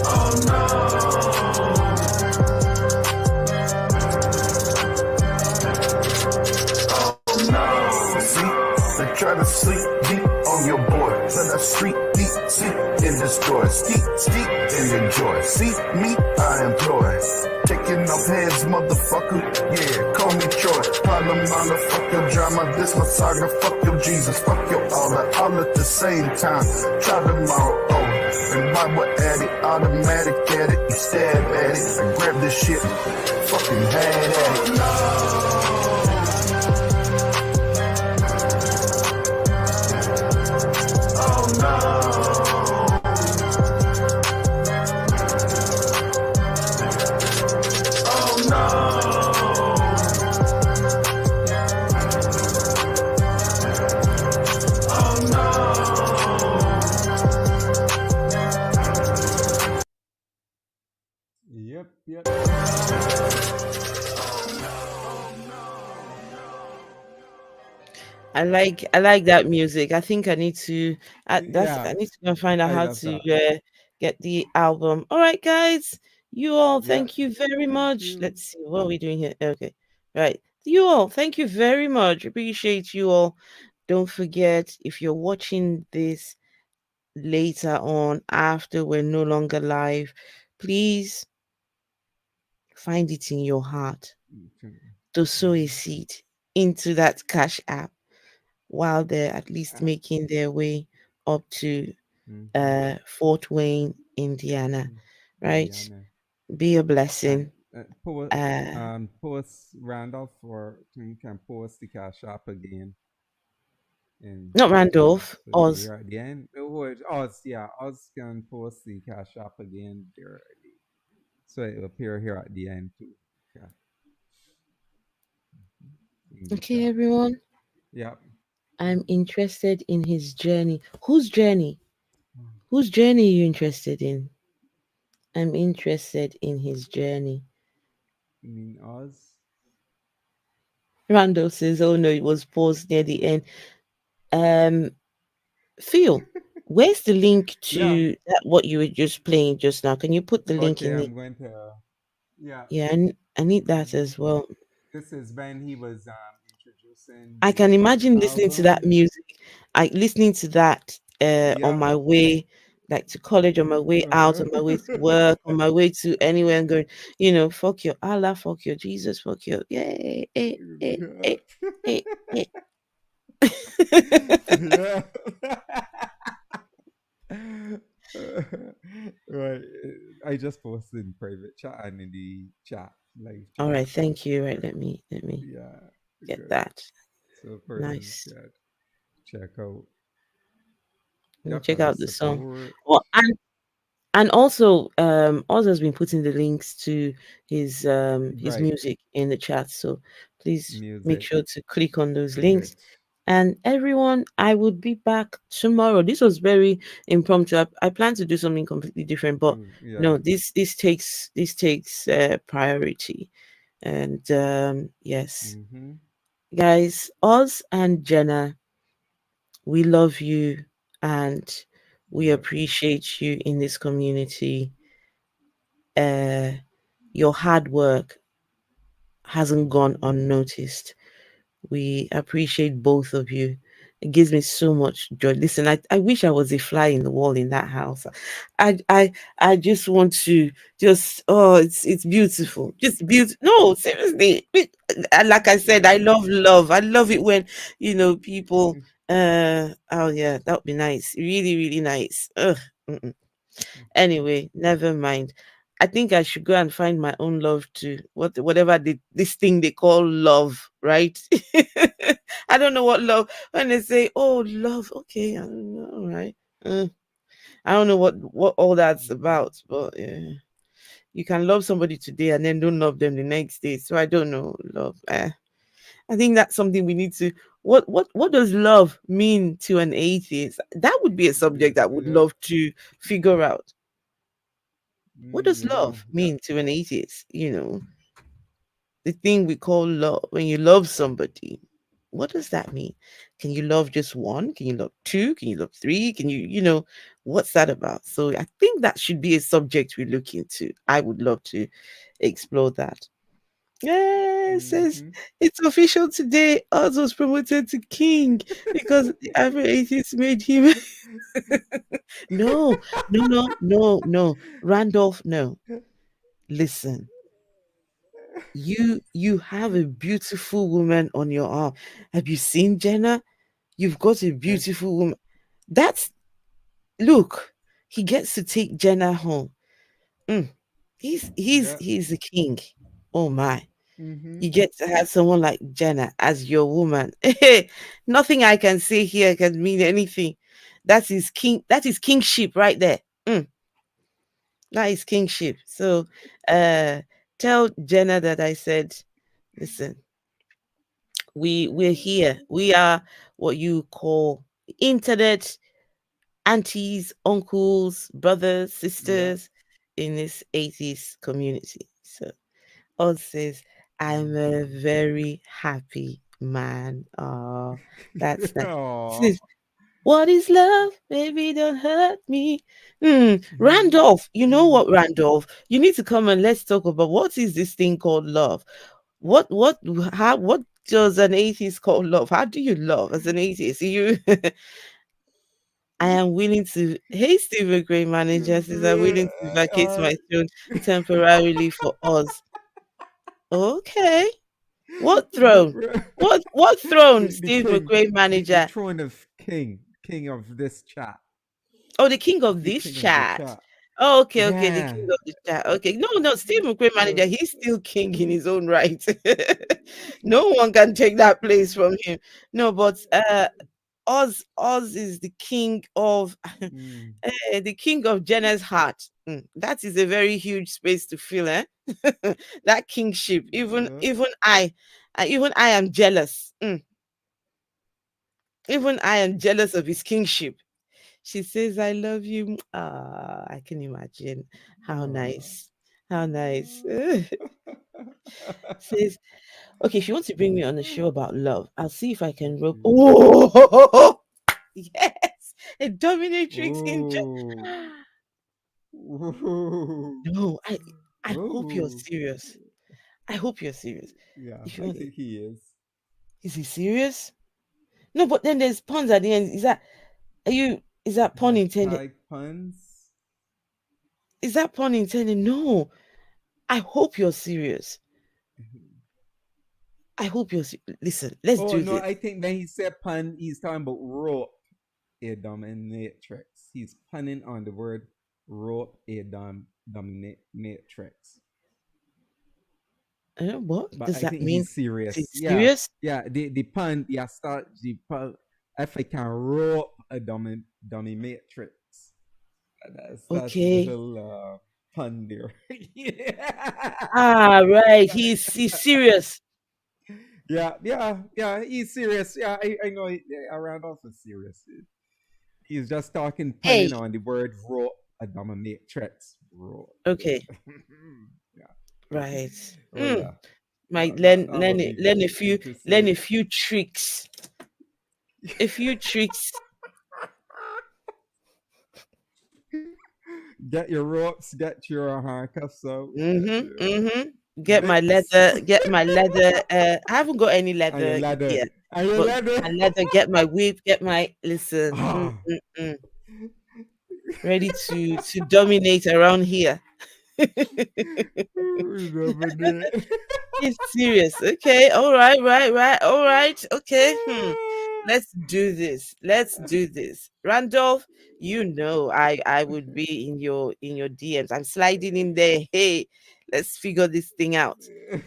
Oh no! Oh no! See, they try to sleep deep on your board, but I sleep deep, sleep and destroy, steep and enjoy. See me, I employ, taking off heads, motherfucker. Yeah, call me Troy. Panamana, fuck your drama, this my saga. Fuck your Jesus, fuck your all at the same time. Try tomorrow, oh. And Bible at it, automatic at it, you stab at it. I grab this shit, fucking had at it. No! Oh no! Oh no! Oh no! Yep. I like that music. I think I need to I Yeah, need to go and find out I how love to that. get the album. All right, guys. You all, Yeah, thank you very thank much. you. Let's see what are we doing here. Okay, right. You all, thank you very much. Appreciate you all. Don't forget if you're watching this later on after we're no longer live, please find it in your heart to sow a seed into that cash app while they're at least making their way up to Fort Wayne, Indiana, right? Indiana. Be a And blessing. post, Uh, post Randolph, or you can post the cash app again. And Not so, Randolph, so it'll be Oz. here at the end. Oh, Oz, yeah, Oz can post the cash app again there, so it'll appear here at the end too. Yeah. In the Okay, chat. everyone. Yeah. I'm interested in his journey. Whose journey? Whose journey are you interested in? I'm interested in his journey. You mean Oz? Randall says, "Oh no, it was paused near the end." Um, Phil, where's the link Yeah. to that? What you were just playing just now? Can you put the link Okay, in the? I'm going to. Yeah. Yeah, I need that as well. This is when he was introducing I can the imagine listening to that album. music. I listening to that on Yeah. my way, like to college, on my way out, on my way to work, on my way to anywhere, and going, fuck your Allah, fuck your Jesus, fuck your yay, eh. Yeah. Right. I just posted in private chat and in the chat, live chat. All right, thank you. Right, let me Yeah. get Good. that. So persons Nice. can check out. Let me Yep, check and the out the song. support. Well, and also Oz has been putting the links to his Right. music in the chat, so please make Music. sure to click on those links. Which And everyone, I would be back tomorrow. This was very impromptu. I plan to do something completely different, but no, yeah. this takes priority. And yes, Mm-hmm. guys, Oz and Jenna, we love you and we Yep. appreciate you in this community. Your hard work hasn't gone unnoticed. We appreciate both of you. It gives me so much joy. Listen, I wish I was a fly in the wall in that house. I just want to just it's beautiful. Just beautiful. No, seriously. Like I said, I love love. I love it when people oh yeah, that would be nice. Really, really nice. Ugh. Mm-mm. Anyway, never mind. I think I should go and find my own love too. Whatever this thing they call love, right? I don't know what love. When they say, "Oh, love," okay, I don't know, all right. I don't know what all that's about, but yeah. You can love somebody today and then don't love them the next day. So I don't know, love. I think that's something we need to. What does love mean to an atheist? That would be a subject I would love to figure out. What does Yeah. love mean to an atheist? The thing we call love. When you love somebody, what does that mean? Can you love just one? Can you love two? Can you love three? Can what's that about? So I think that should be a subject we look into. I would love to explore that. Yeah, it says it's official today. Oz was promoted to king because the average atheist made him. No, no, no, no, no. Randolph, no. Listen, you have a beautiful woman on your arm. Have you seen Jenna? You've got a beautiful woman. That's look. He gets to take Jenna home. Mm, he's the king. Oh my. You get to have someone like Jenna as your woman. Nothing I can say here can mean anything. That is kingship right there. That is kingship. So tell Jenna that I said, listen, we're here. We are what you call internet aunties, uncles, brothers, sisters in this 80s community. So Oz says, I'm a very happy man. Oh, that's nice. Aw. Says, what is love? Baby, don't hurt me. Randolph, you know what, Randolph? You need to come and let's talk about what is this thing called love? What does an atheist call love? How do you love as an atheist? You I am willing to. Hey, Stephen Gray manager says I'm willing to vacate my throne temporarily for us. Okay. What throne? What throne, The Steve king, McRae the manager? throne of king of this chat. Oh, the king of The this king of the chat. chat. Oh, okay, the king Yeah. of the chat. Okay, no, Steve McRae manager, he's still king in his own right. No one can take that place from him. No, but Oz is the king of the king of Jenna's heart. That is a very huge space to fill, eh? That kingship. Even I am jealous. Even I am jealous of his kingship. She says, I love you. Ah, I can imagine. How nice. How nice. Says, okay, if you want to bring me on a show about love, I'll see if I can rope. Oh, yes. A dominatrix in No, I hope you're serious. I hope you're serious. Yeah, If you I want think he is. Is he serious? No, but then there's puns at the end. Is that pun intended? Hashtag puns. Is that pun intended? No. I hope you're serious. I hope you're listen, let's Oh do no, this. I think when he said pun, he's talking about rope, a dominatrix. He's punning on the word rope, a dominatrix. What But does I that think mean? he's serious. Is he Yeah, serious? yeah. The pun, yeah. Start the pun. If I can rope a dominatrix, that's the Okay. little pun there. Ah, right. He's serious. Yeah. He's serious. Yeah, I know. Randolph is serious. He's just talking punning on the word rope a dominatrix. Rope. Okay. Yeah. Right. Oh yeah. Might That learn would be learn a few interesting. tricks. A few tricks. Get your ropes, get your handcuffs out. Get my leather. I haven't got any leather yet. And your leather. My leather, get my whip, get my listen. Ready to dominate around here. It's serious. Okay, all right. Okay. let's do this. Let's do this. Randolph, you know I would be in your DMs. I'm sliding in there. Hey, let's figure this thing out.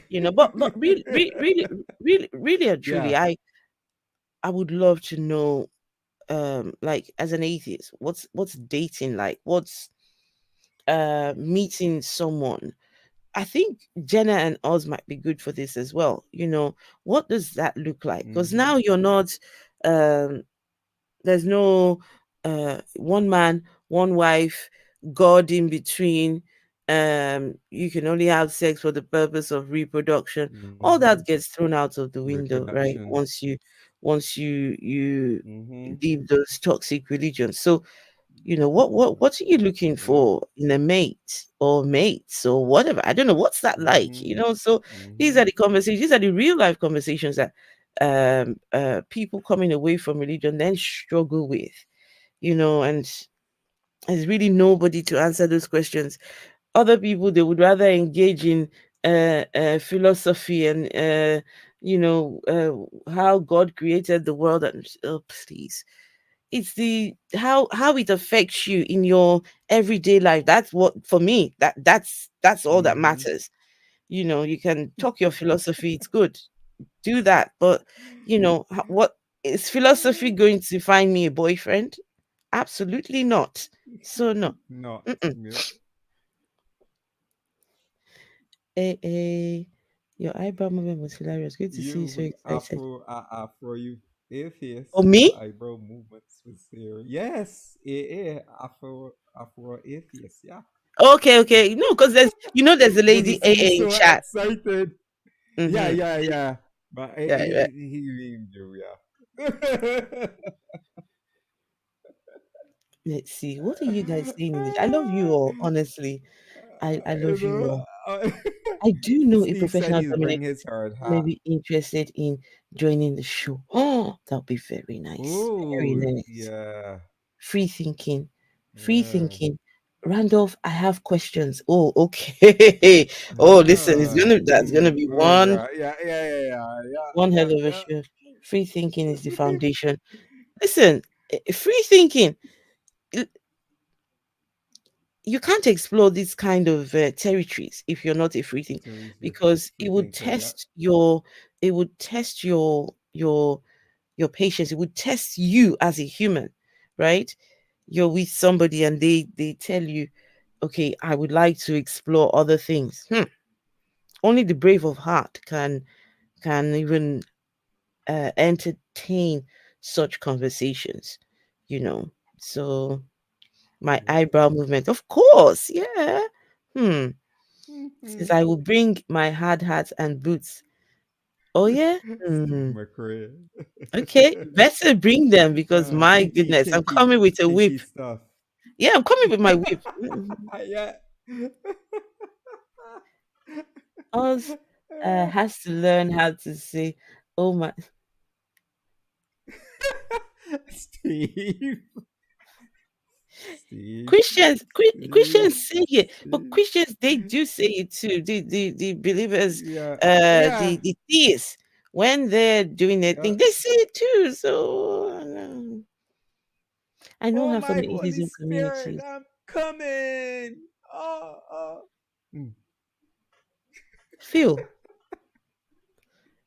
But really, really and truly, Yeah. I would love to know, like, as an atheist, what's dating like? What's meeting someone? I think Jenna and Oz might be good for this as well. What does that look like? Because Mm-hmm. now you're not, um there's no one man, one wife, God in between. You can only have sex for the purpose of reproduction. All Mm-hmm. that gets thrown out of the window, right? Reproductions. Once you Mm-hmm. leave those toxic religions. So, what are you looking Yep. for in a mate or mates or whatever? I don't know, what's that like. Mm-hmm. So these Mm-hmm. are the conversations, these are the real life conversations that people coming away from religion then struggle with. And there's really nobody to answer those questions. Other people, they would rather engage in philosophy and how God created the world. And oh, please, it's the how it affects you in your everyday life. That's what, for me, that's all that Mm-hmm. matters. You can talk your philosophy, it's good, do that, but what is philosophy going to find me a boyfriend? Absolutely not. So no. Not. Mm-mm. Yep. Hey, your eyebrow movement was hilarious. Good to see you You so with excited. Afro, you Oh, atheist. Your me? eyebrow movements was there. Yes, Afro atheist. Yeah. Okay, okay. No, because there's a Good to lady see you AA in so chat. excited. Yeah, Mm-hmm. yeah, yeah. But Yeah, yeah. he mean you, yeah. Let's see. What are you guys saying in this? I love you all, honestly. I You love you know, all. I do know a Steve said professional he'll bring dominatrix his hard may hat. be interested in joining the show. Oh, that'll be very nice. Very Oh, nice. yeah, Free thinking. Free yeah. thinking. Randolph, I have questions. Oh, okay. Oh, listen, that's gonna be Oh one yeah, yeah, yeah, yeah, yeah, one yeah, hell of a yeah, show. Free thinking is the yeah. foundation. Listen, free thinking. You can't explore these kind of territories if you're not a free thinker, Terry's a because free thinker, yeah. it would test your patience. It would test you as a human, right? You're with somebody and they tell you, okay, I would like to explore other things. Only the brave of heart can even entertain such conversations, you know so my Yep. eyebrow movement, of course, yeah. Hmm. Says Mhm. I will bring my hard hat and boots. Oh yeah. Steve Hmm. McRae. Okay, better bring them, because my goodness, I'm coming with a Kinky whip. stuff. Yeah, I'm coming with my whip. Mhm. Yeah. Oz has to learn how to say, "Oh my." Steve. Steve. Christians Steve. say it, but Steve. Christians, they do say it too. The believers, Yeah. Yeah. the theists, when they're doing their Yeah. thing, they say it too. So I know Oh her from my the Holy atheism Spirit, communities. I'm coming. Oh, oh. Mm. Phil,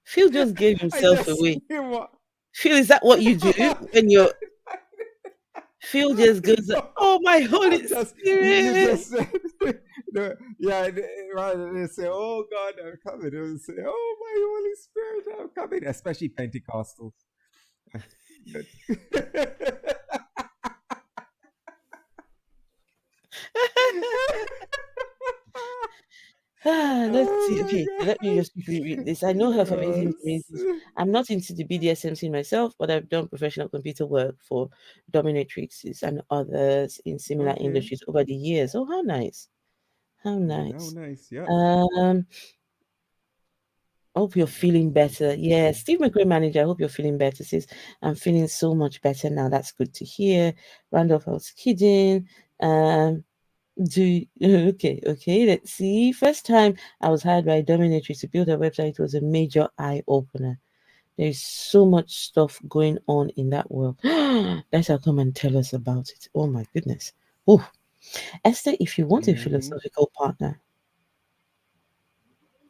Phil just gave I himself just away. you what? Phil, is that what you do when you're Phil just goes, No, "Oh my Holy I'm just you Spirit." just said no, yeah, rather than say, "Oh God, I'm coming," they say, "Oh my Holy Spirit, I'm coming," especially Pentecostals. Let's see. Oh Okay, so my let me just quickly read this. I know her from God. Asian communities. I'm not into the BDSM scene myself, but I've done professional computer work for dominatrixes and others in similar Okay. industries over the years. Oh, how nice! How Oh, nice. nice. Yep. Um, Hope you're feeling better. Yeah, Okay. Steve McRae manager. I hope you're feeling better. Says I'm feeling so much better now. That's good to hear. Randolph, I was kidding. Um, do okay, let's see. First time I was hired by a dominatrix to build a website was a major eye opener. There's so much stuff going on in that world. Let her come and tell us about it. Oh my goodness. Oh, Esther, if you want a Mm-hmm. philosophical partner,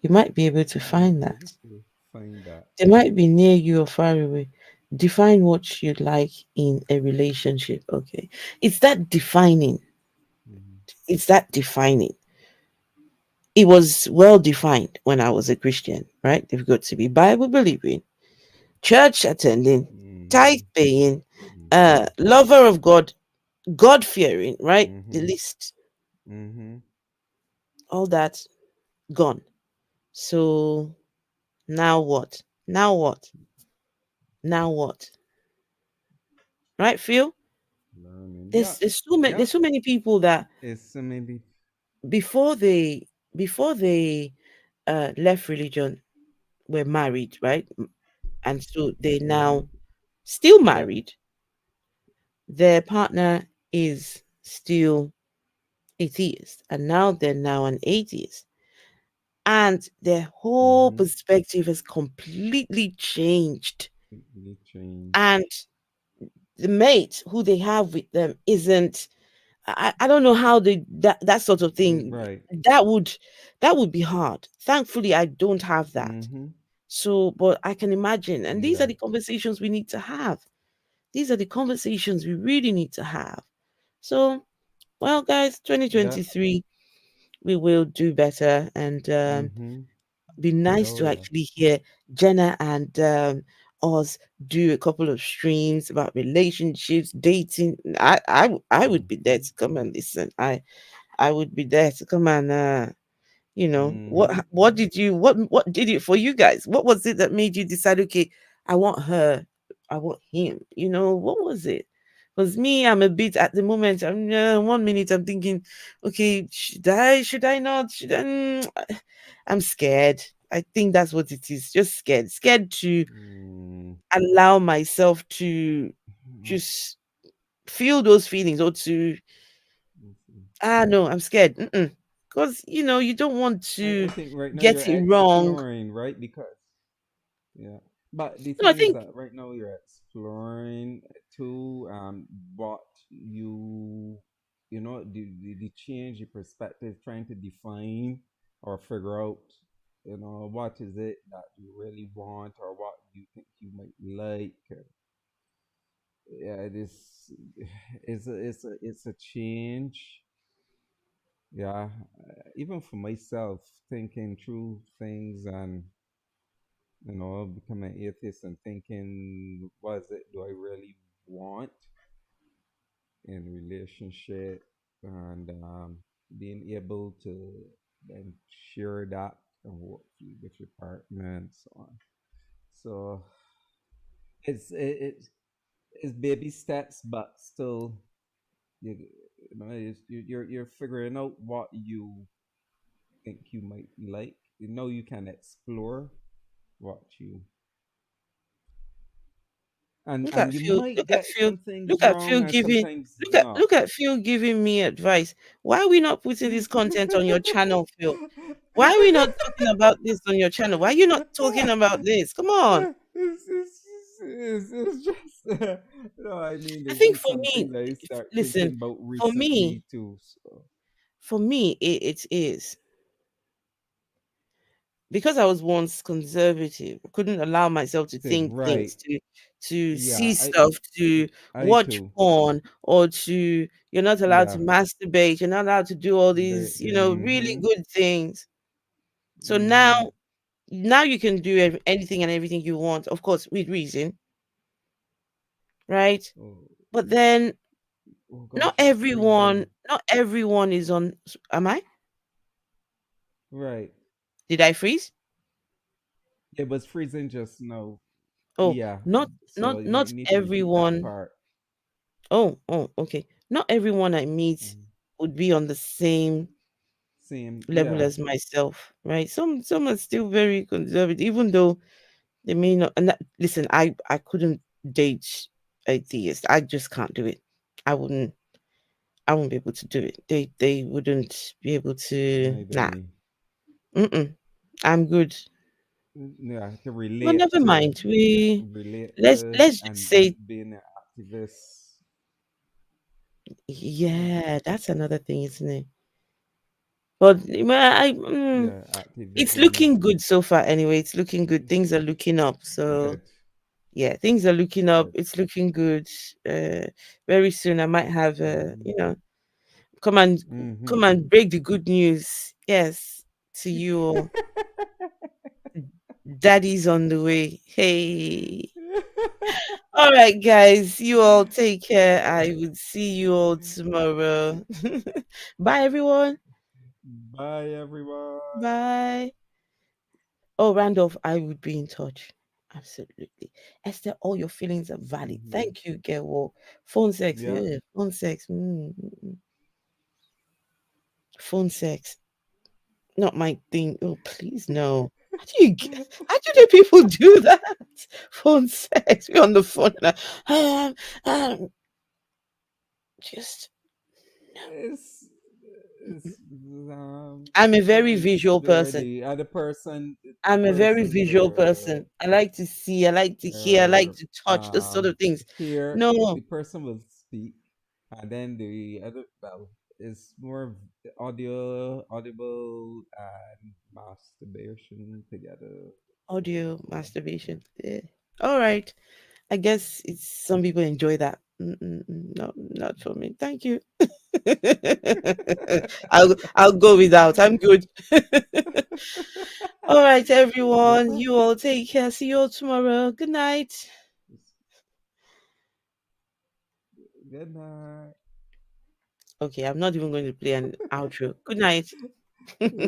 you might be able to You might find be that. able to find that. They might be near you or far away. Define what you like in a relationship. Okay. It's that defining. Mm-hmm. It's that defining. It was well defined when I was a Christian, right? They've got to be Bible believing, church attending, tithe Mm-hmm. paying, Mm-hmm. lover of God, God fearing, right? The Mm-hmm. list, Mm-hmm. all that gone. So now what? Now what? Now what? Right, Phil? Learning. There's Yep. there's so many there's Yep. so many people that It's so maybe. before they before they left religion were married, right? And so they Mm-hmm. now still married. Their partner is still atheist, and now they're now an atheist, and their whole Mm-hmm. perspective has completely changed. Completely changed. And the mate who they have with them isn't. I don't know how they that sort of thing Right. that would that would be hard. Thankfully, I don't have that. Mm-hmm. So, but I can imagine, and these are Yeah. the conversations we need to have. These are the conversations we really need to have. So, well, guys, Yeah. 2023, we will do better, and Mm-hmm. be nice Oh to yeah. actually hear Jenna and Oz do a couple of streams about relationships, dating. I would be there Mm-hmm. to come and listen. I would be there to come and Mm-hmm. what did you what did it for you guys? What was it that made you decide, okay, I want her, I want him? What was it? Because me, I'm a bit at the moment. I'm 1 minute I'm thinking, okay, should I not? Should I? I'm scared. I think that's what it is. Just scared. Scared to Mm. allow myself to just feel those feelings or to Mhm. no, I'm scared. Because you don't want I to think right now you're get it wrong. exploring, right? Because yeah. But the No, I thing is think that right now you're exploring too what the change your perspective, trying to define or figure out, what is it that you really want or what you think you might like. Yeah, this it's a change. Yeah, even for myself, thinking through things and becoming atheist and thinking, what is it do I really want in relationship, and being able to then share that and work with your partner and so on. So it's baby steps, but still, you're figuring out what you think you might like. You can explore what you look and at you Phil. might Look at get Phil. some things Look at Phil wrong and giving. sometimes Look at not. look at Phil giving me advice. Why are we not putting this content on your channel, Phil? Why are we not talking about this on your channel? Why are you not talking about this? Come on. It's just no, I mean I this think is for me, something that I start listen, thinking about for me, recently too. So for me, it is because I was once conservative. I couldn't allow myself to said think right, things, to yeah, see stuff, to I watch too, porn, or to you're not allowed to yeah, masturbate. You're not allowed to do all these, the really mm-hmm, good things. So mm-hmm. now you can do anything and everything you want, of course, with reason, right? Oh, But then oh not gosh, it's everyone, freezing. not everyone is on. Am I? Right, Did I freeze? it was freezing just now. Oh, Yeah, not so not you might not need to repeat that everyone. part. Oh, okay. Not everyone I meet Mhm. would be on the same Same, level yeah, as myself, right? Some are still very conservative, even though they may not. And listen, I couldn't date a theist. I just can't do it. I wouldn't. I wouldn't be able to do it. They wouldn't be able to. neither Nah. me. Mm-mm. I'm good. yeah, to Well, relate never to, mind. We relate let's to, let's just and say, being an activist. yeah, that's another thing, isn't it? But well, Yeah, it's activism. looking good so far. Anyway, it's looking good. Things are looking up. So Good, yeah, things are looking up. good. It's looking good. Uh, very soon I might have Mm-hmm. come and Mm-hmm. come and break the good news. Yes, to you all. Daddy's on the way. Hey. All right, guys. You all take care. I would see you all tomorrow. Bye, everyone. Bye, everyone. Bye. Oh, Randolph, I would be in touch. Absolutely. Esther, all your feelings are valid. Mm-hmm. Thank you, girl. Phone sex. Yeah. Yeah, phone sex. Phone sex. Not my thing. Oh, please, no. How do the people do that? Phone sex. We're on the phone. Um, um, just It's, it's I'm a very sometimes visual person. the other person, the I'm a very person visual person. I like to see, I like to hear, I like their to touch, those sort of things. here No, the person will speak, and then the other, well, is more audible and masturbation together. audio Yeah. masturbation. Yeah. All right. I guess it's some people enjoy that. No, not for me. Thank you. I'll go without. I'm good. All right, everyone. Yeah. You all take care. See you all tomorrow. Good night. Good night. Okay, I'm not even going to play an outro. Good night.